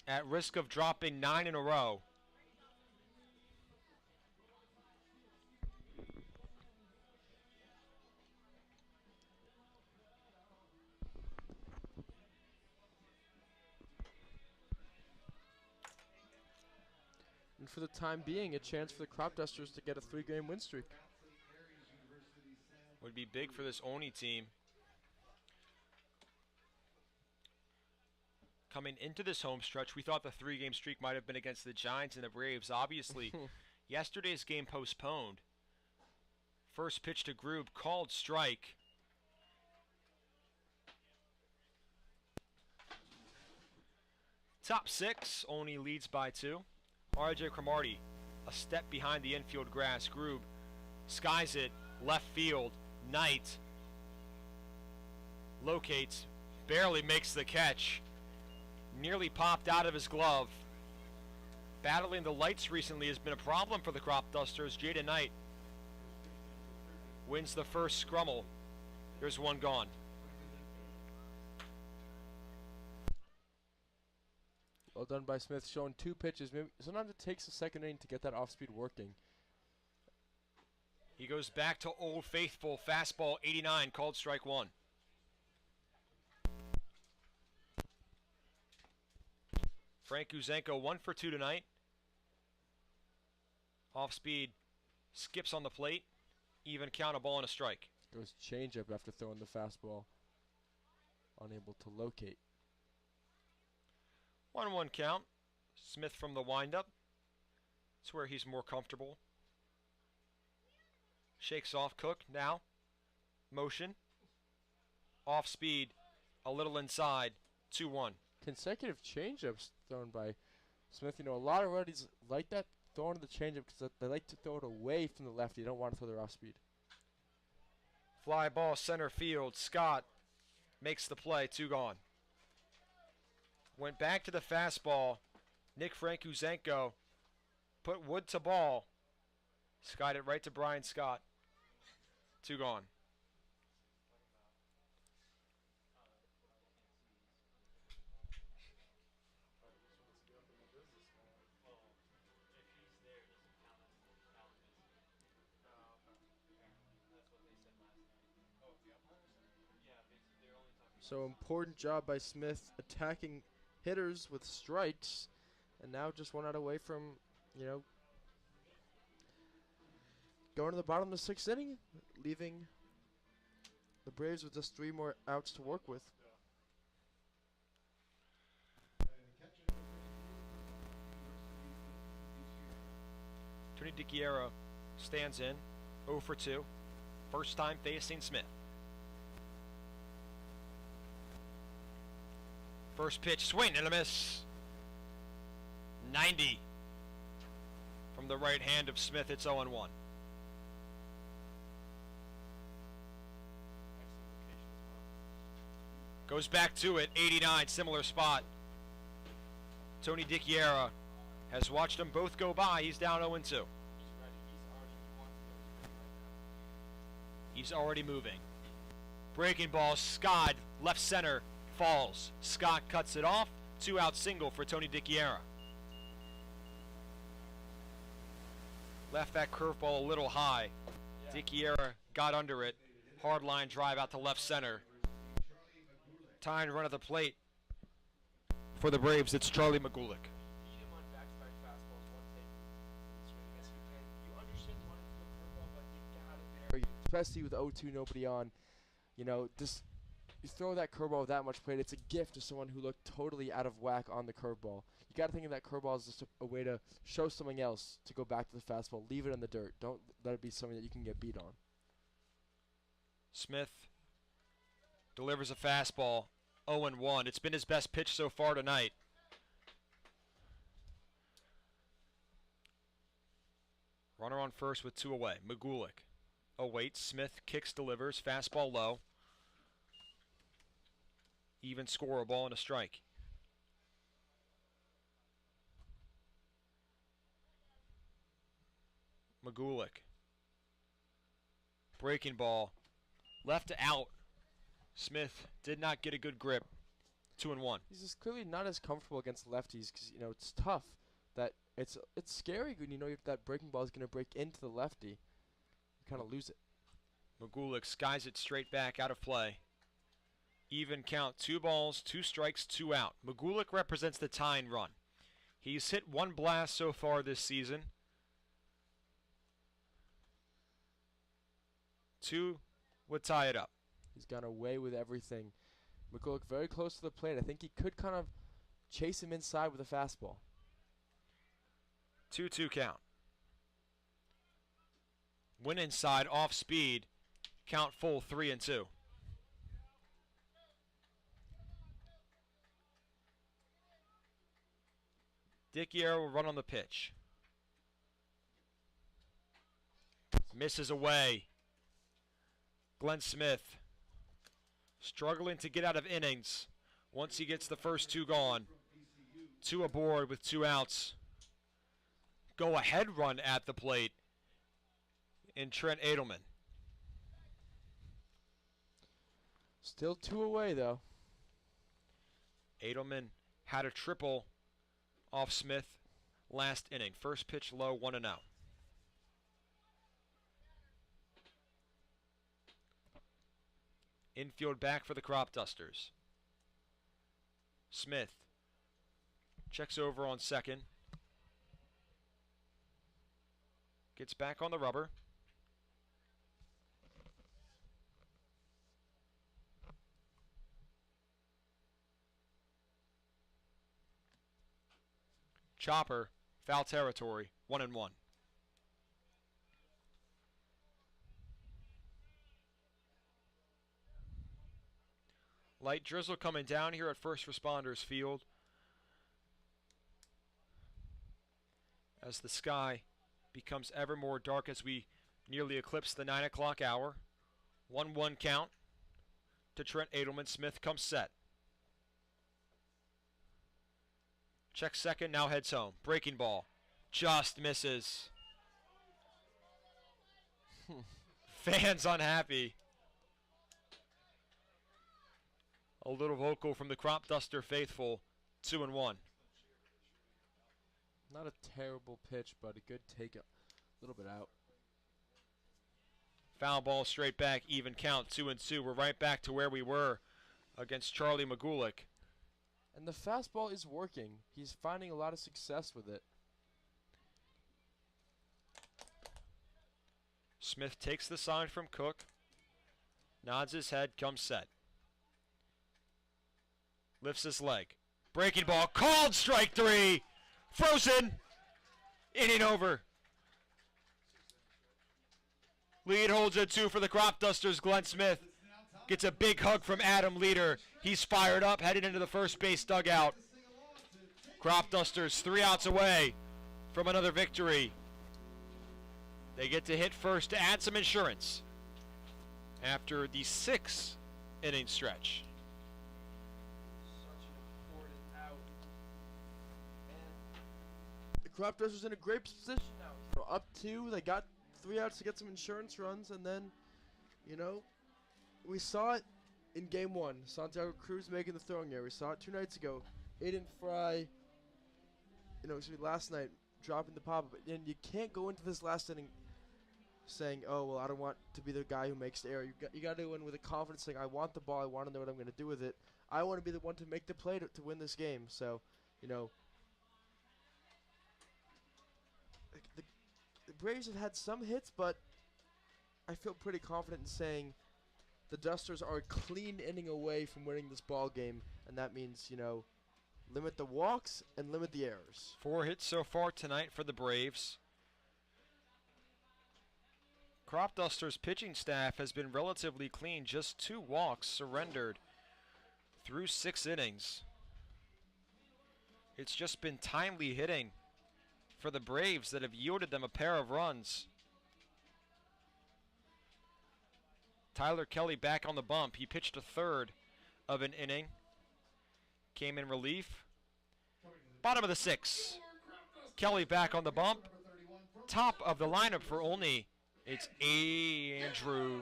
At risk of dropping 9 in a row. And for the time being, a chance for the Cropdusters to get a 3-game win streak. Would be big for this Olney team. Coming into this home stretch, we thought the 3-game streak might have been against the Giants and the Braves. Obviously, yesterday's game postponed First pitch to Grube, called strike. Top six, Olney leads by 2. RJ Cromartie, a step behind the infield grass. Grube skies it, left field. Knight locates, barely makes the catch. Nearly popped out of his glove. Battling the lights recently has been a problem for the Cropdusters. Jaden Knight wins the first scrummel. There's one gone. Well done by Smith, showing 2 pitches. Maybe sometimes it takes a second inning to get that off-speed working. He goes back to Old Faithful. Fastball 89, called strike 1. Frank Uzenko 1 for 2 tonight. Off speed, skips on the plate. Even count, a ball and a strike. Goes changeup after throwing the fastball. Unable to locate. 1-1 count. Smith from the windup. It's where he's more comfortable. Shakes off Cook now. Motion. Off speed. A little inside. 2-1. Consecutive changeups thrown by Smith. You know, a lot of righties like that, throwing the changeup because they like to throw it away from the lefty. They don't want to throw their off speed. Fly ball center field. Scott makes the play. 2 gone. Went back to the fastball. Nick Frankuzenko put wood to ball. Skied it right to Brian Scott. 2 gone. So important job by Smith attacking hitters with strikes, and now just 1 out away from, you know, going to the bottom of the 6th inning, leaving the Braves with just 3 more outs to work with. Tony DiChiara stands in. 0 for 2. First time facing Smith. First pitch, swing and a miss. 90. From the right hand of Smith, it's 0-1. Goes back to it, 89, similar spot. Tony DiChiara has watched them both go by. He's down 0-2. He's already moving. Breaking ball, Scott, left center, falls. Scott cuts it off. 2-out single for Tony DiChiara. Left that curveball a little high. DiChiara got under it. Hard line drive out to left center. Tying run of the plate for the Braves. It's Charlie McGulick. Especially with 0-2, nobody on. You know, just you throw that curveball with that much plate, it's a gift to someone who looked totally out of whack on the curveball. You got to think of that curveball as just a way to show something else to go back to the fastball. Leave it in the dirt. Don't let it be something that you can get beat on. Smith delivers a fastball. 0-1. It's been his best pitch so far tonight. Runner on first with 2 away. McGulick awaits. Smith kicks, delivers. Fastball low. Even score, a ball and a strike. McGulick. Breaking ball. Left to out. Smith did not get a good grip. 2-1. He's just clearly not as comfortable against lefties because, you know, it's tough. That it's scary when you know if that breaking ball is going to break into the lefty. You kind of lose it. McGulick skies it straight back out of play. Even count, 2 balls, 2 strikes, 2 out. McGulick represents the tying run. He's hit 1 blast so far this season. 2 would tie it up. He's gone away with everything. McGulick very close to the plate. I think he could kind of chase him inside with a fastball. 2-2 count. Went inside, off speed. Count full 3-2. Dickier will run on the pitch. Misses away. Glenn Smith struggling to get out of innings once he gets the first two gone. 2 aboard with 2 outs. Go ahead run at the plate in Trent Edelman. Still 2 away, though. Edelman had a triple off Smith last inning. First pitch low, 1-0. Infield back for the Cropdusters. Smith checks over on second. Gets back on the rubber. Chopper, foul territory, 1-1. Light drizzle coming down here at First Responders Field as the sky becomes ever more dark as we nearly eclipse the 9 o'clock hour. 1-1 count to Trent Edelman. Smith comes set. Check second, now heads home. Breaking ball. Just misses. Fans unhappy. A little vocal from the Cropduster faithful. 2-1. Not a terrible pitch, but a good take a little bit out. Foul ball straight back, even count, 2-2. We're right back to where we were against Charlie Magulik. And the fastball is working. He's finding a lot of success with it. Smith takes the sign from Cook. Nods his head, comes set. Lifts his leg. Breaking ball, called strike 3. Frozen. Inning over. Lead holds at 2 for the Cropdusters. Glenn Smith gets a big hug from Adam Leader. He's fired up, headed into the first base dugout. Cropdusters 3 outs away from another victory. They get to hit first to add some insurance after the 6-inning stretch. Such an important out. And the Cropdusters in a great position now. Up 2, they got 3 outs to get some insurance runs, and then, we saw it in Game 1. Santiago Cruz making the throwing error. We saw it 2 nights ago. Aiden Fry, last night, dropping the pop-up. And you can't go into this last inning saying, oh, well, I don't want to be the guy who makes the error. You got to go in with a confidence saying, I want the ball. I want to know what I'm going to do with it. I want to be the one to make the play to win this game. So, the Braves have had some hits, but I feel pretty confident in saying the Dusters are a clean inning away from winning this ball game, and that means, limit the walks and limit the errors. 4 hits so far tonight for the Braves. Cropdusters' pitching staff has been relatively clean. Just 2 walks surrendered through 6 innings. It's just been timely hitting for the Braves that have yielded them a pair of runs. Tyler Kelly back on the bump. He pitched a third of an inning. Came in relief. Bottom of the 6th. Kelly back on the bump. Top of the lineup for Olney. It's Andrew.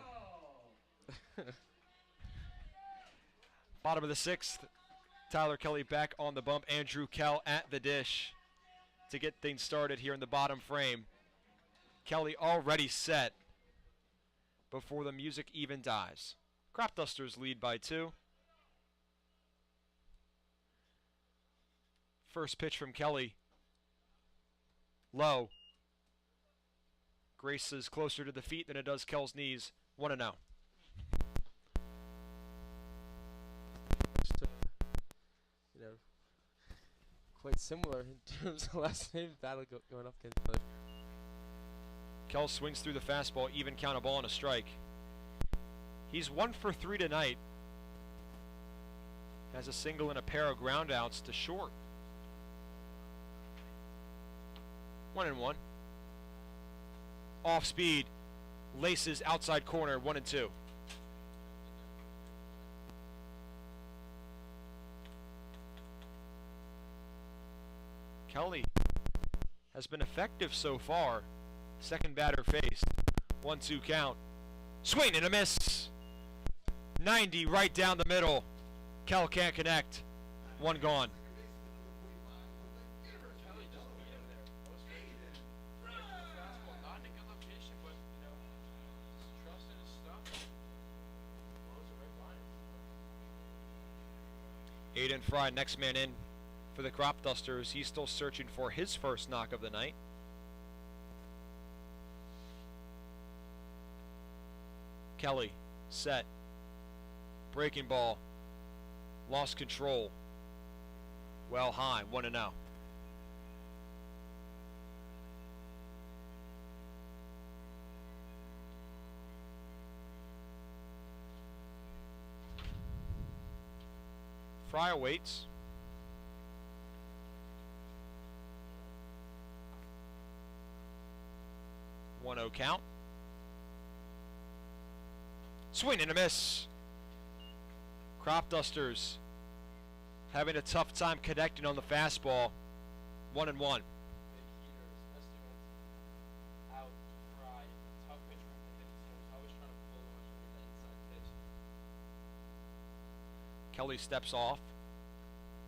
Bottom of the 6th. Tyler Kelly back on the bump. Andrew Kell at the dish to get things started here in the bottom frame. Kelly already set before the music even dies. Cropdusters lead by 2. First pitch from Kelly. Low. Graces closer to the feet than it does Kell's knees. 1-0. Quite similar in terms of last name battle going up against each other. Kell swings through the fastball, even count, a ball and a strike. He's 1 for 3 tonight. Has a single and a pair of groundouts to short. 1-1. Off speed. Laces outside corner, 1-2. Kelly has been effective so far. Second batter faced. 1-2 count. Swing and a miss. 90 right down the middle. Kell can't connect. 1 gone. Aiden Fry, next man in for the Cropdusters. He's still searching for his first knock of the night. Kelly, set. Breaking ball. Lost control. Well high, 1-0. Fry awaits. One 0 count. Swing and a miss. Cropdusters having a tough time connecting on the fastball. 1-1. Kelly steps off.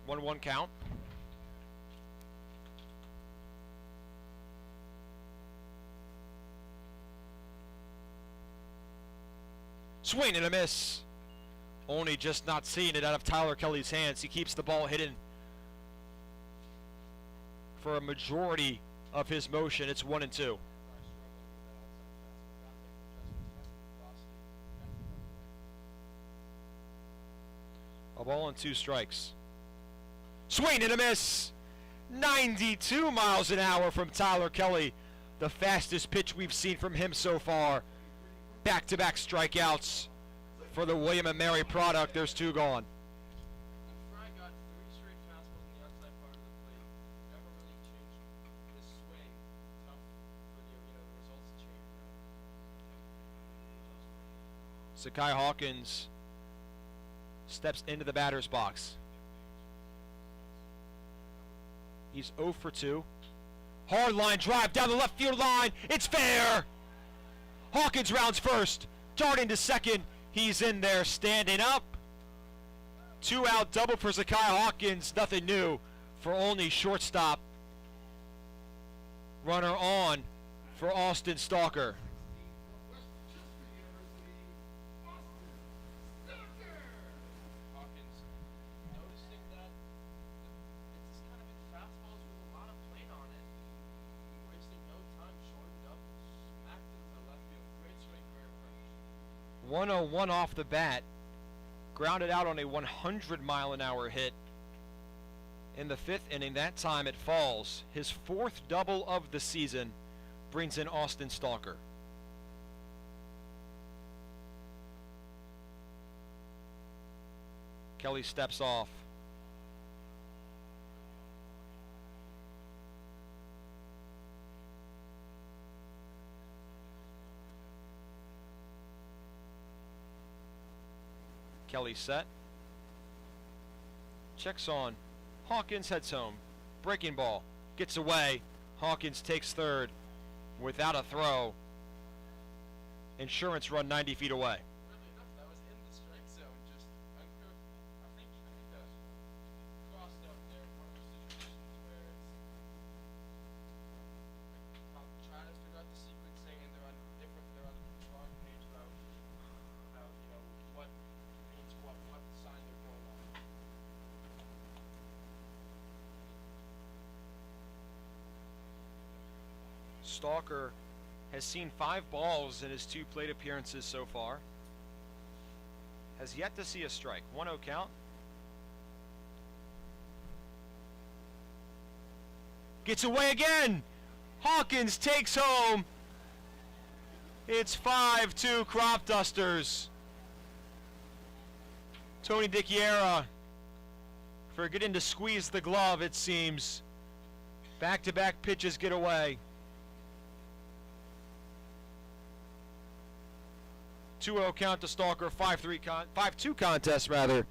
1-1 count. Swing and a miss. Olney just not seeing it out of Tyler Kelly's hands. He keeps the ball hidden for a majority of his motion. It's 1-2. A ball and 2 strikes. Swing and a miss. 92 miles an hour from Tyler Kelly. The fastest pitch we've seen from him so far. Back-to-back strikeouts for the William & Mary product. There's 2 gone. Fry got 3 straight fastballs in the outside part of the plate. Never really changed his swing. Tough for the results to change. Sakai Hawkins steps into the batter's box. He's 0 for 2. Hard line drive down the left field line. It's fair. Hawkins rounds first. Darting to second. He's in there standing up. 2 out double for Sakai Hawkins. Nothing new for Olney shortstop. Runner on for Austin Stalker. Hawkins 101 off the bat. Grounded out on a 100-mile-an-hour hit in the 5th inning. That time it falls. His 4th double of the season brings in Austin Stalker. Kelly steps off. Kelly set. Checks on. Hawkins heads home. Breaking ball. Gets away. Hawkins takes third without a throw. Insurance run 90 feet away. Really enough, that was in the strike zone. Just uncooked. I think that was crossed out there. One of those situations where it's trying to figure out the sequencing, and they're on the wrong page about what means what sign they're going on. Stalker has seen 5 balls in his 2 plate appearances so far. Has yet to see a strike. 1-0 count. Gets away again. Hawkins takes home It's 5-2 Cropdusters. Tony Dickiera forgetting to squeeze the glove, it seems. Back-to-back pitches get away. 2-0 count to Stalker, 5-2 contest rather,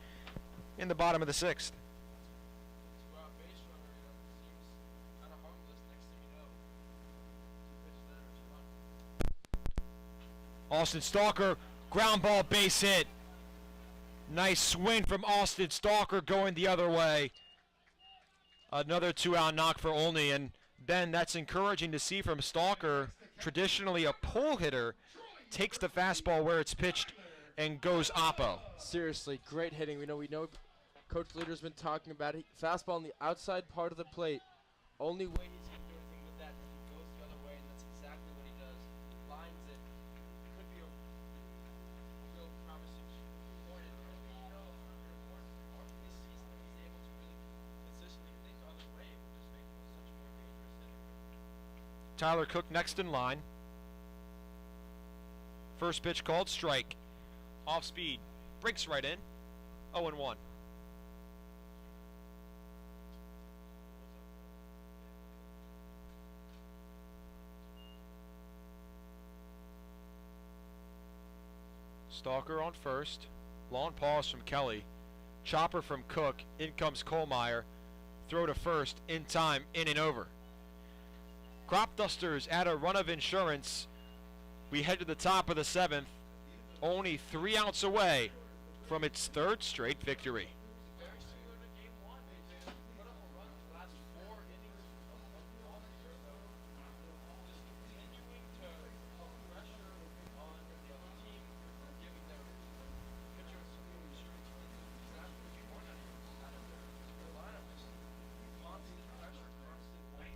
in the bottom of the sixth. Austin Stalker, ground ball base hit. Nice swing from Austin Stalker going the other way. Another 2-out knock for Olney, and Ben, that's encouraging to see from Stalker. Traditionally a pull hitter, takes the fastball where it's pitched and goes oppo. Seriously, great hitting. We know Coach Leader's been talking about it. Fastball on the outside part of the plate. Only way he's going to do anything with that is he goes the other way, and that's exactly what he does. Lines it. Could be a real promising point. And this season, when he's able to really consistently hit things the other way, it will just make him such a more dangerous hitter. Tyler Cook next in line. First pitch called, strike. Off speed, breaks right in. 0-1. Stalker on first. Long pause from Kelly. Chopper from Cook. In comes Kohlmeyer. Throw to first. In time. In and over. Cropdusters add a run of insurance. We head to the top of the seventh. Only 3 outs away from its third straight victory. Very similar to game one. They put up a run the last 4 innings of offense. Just continuing to put pressure on the other team, giving their pitchers some insurance. Exactly what you want out of their lineup. Just constant pressure, constant weight.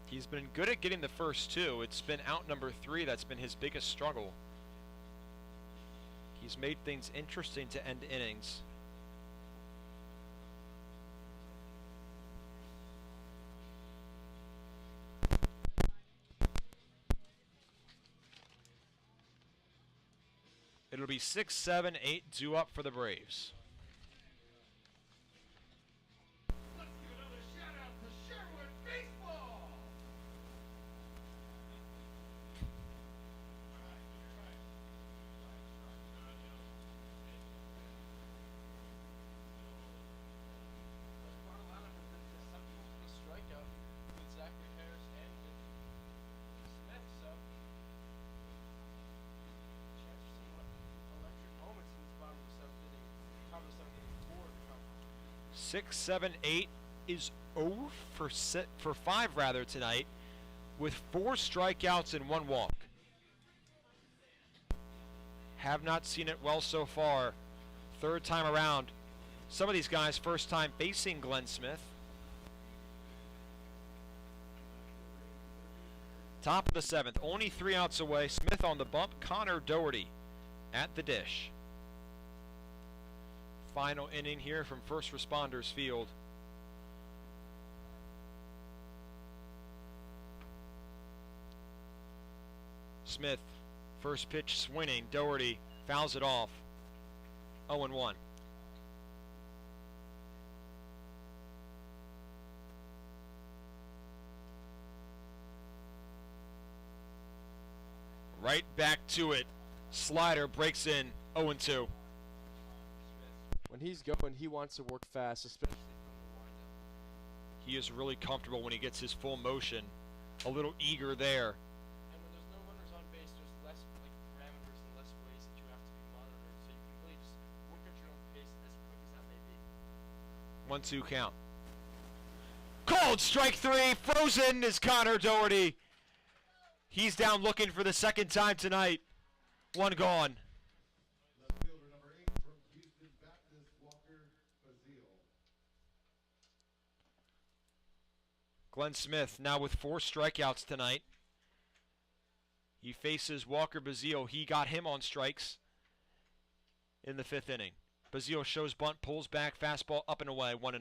He's been good at getting the first 2. It's been out number 3 that's been his biggest struggle. He's made things interesting to end innings. It'll be 6, 7, 8 due up for the Braves. Let's give another shout out to Sherwood Baseball. Strikeout with Zachary Harris and with Smith, so chance for some electric moments in this bottom of the seventh inning. Top of the seventh inning for the Cubs. 6, 7, 8 is 0 for 5 rather tonight, with 4 strikeouts and 1 walk. Have not seen it well so far. Third time around. Some of these guys first time facing Glenn Smith. Top of the seventh, only 3 outs away. Smith on the bump, Connor Doherty at the dish. Final inning here from First Responders Field. Smith, first pitch swinging. Doherty fouls it off. 0-1. Right back to it. Slider breaks in. 0-2. When he's going, he wants to work fast, especially from the windup. He is really comfortable when he gets his full motion. A little eager there. And when there's no runners on base, there's less parameters and less ways that you have to be monitored, so you can really just work at your own pace as quick as that may be. 1-2 count. Called strike 3. Frozen is Connor Doherty. He's down looking for the second time tonight. 1 gone. Left fielder number 8 from Houston Baptist, Walker Bazile. Glenn Smith now with 4 strikeouts tonight. He faces Walker Bazile. He got him on strikes in the 5th inning. Bazile shows bunt, pulls back, fastball up and away, 1-0.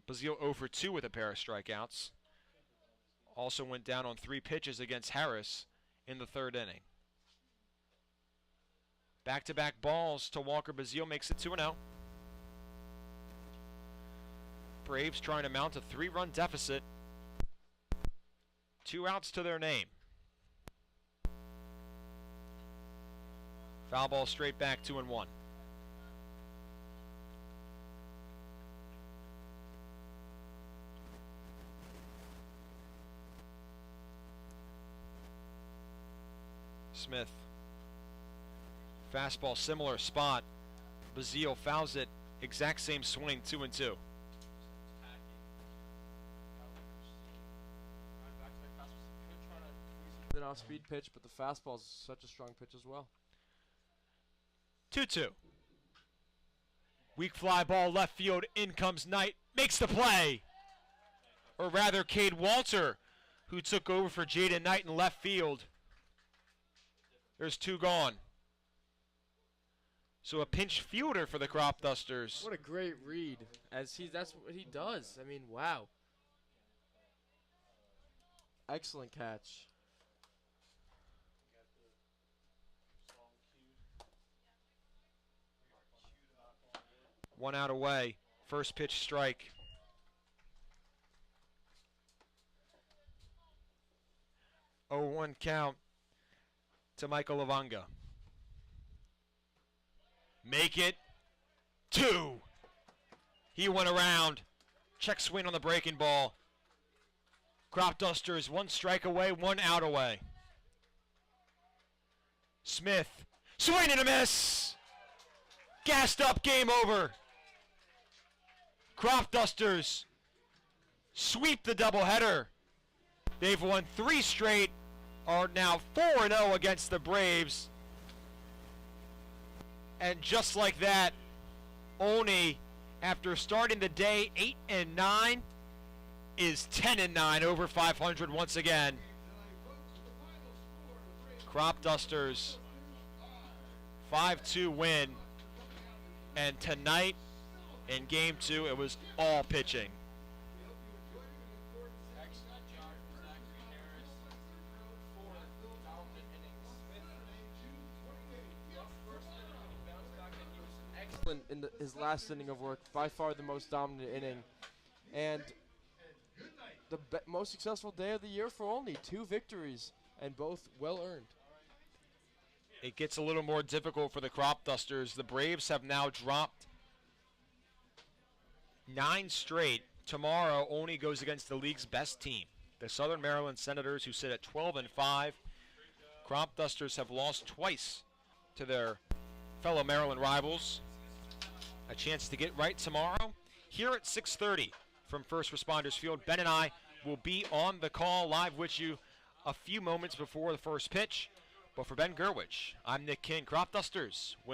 Bazile 0 for 2 with a pair of strikeouts. Also went down on 3 pitches against Harris in the 3rd inning. Back-to-back balls to Walker Bazile makes it 2-0. Braves trying to mount a 3-run deficit. 2 outs to their name. Foul ball straight back, 2-1. Smith. Fastball, similar spot. Bazile fouls it. Exact same swing, 2-2. An off-speed pitch, but the fastball is such a strong pitch as well. 2-2. Weak fly ball left field. In comes Knight. Makes the play. Or rather, Cade Walter, who took over for Jaden Knight in left field. There's 2 gone. So a pinch fielder for the Cropdusters. What a great read. That's what he does. I mean, wow. Excellent catch. One out away. First pitch strike. Oh, 1 count to Michael Lavanga. Make it 2. He went around. Check swing on the breaking ball. Cropdusters 1 strike away, 1 out away. Smith. Swing and a miss. Gassed up, game over. Cropdusters sweep the doubleheader. They've won 3 straight, are now 4-0 against the Braves. And just like that, Olney, after starting the day 8-9, is 10-9, over 500 once again. Cropdusters 5-2 win. And tonight, in Game 2, it was all pitching. Excellent in his last inning of work, by far the most dominant inning. And the most successful day of the year for Olney. 2 victories, and both well-earned. It gets a little more difficult for the Cropdusters. The Braves have now dropped 9 straight. Tomorrow, Olney goes against the league's best team, the Southern Maryland Senators, who sit at 12-5. Cropdusters have lost twice to their fellow Maryland rivals. A chance to get right tomorrow here at 6:30 from First Responders Field. Ben and I will be on the call live with you a few moments before the first pitch. But for Ben Gurwitch, I'm Nick King. Cropdusters win.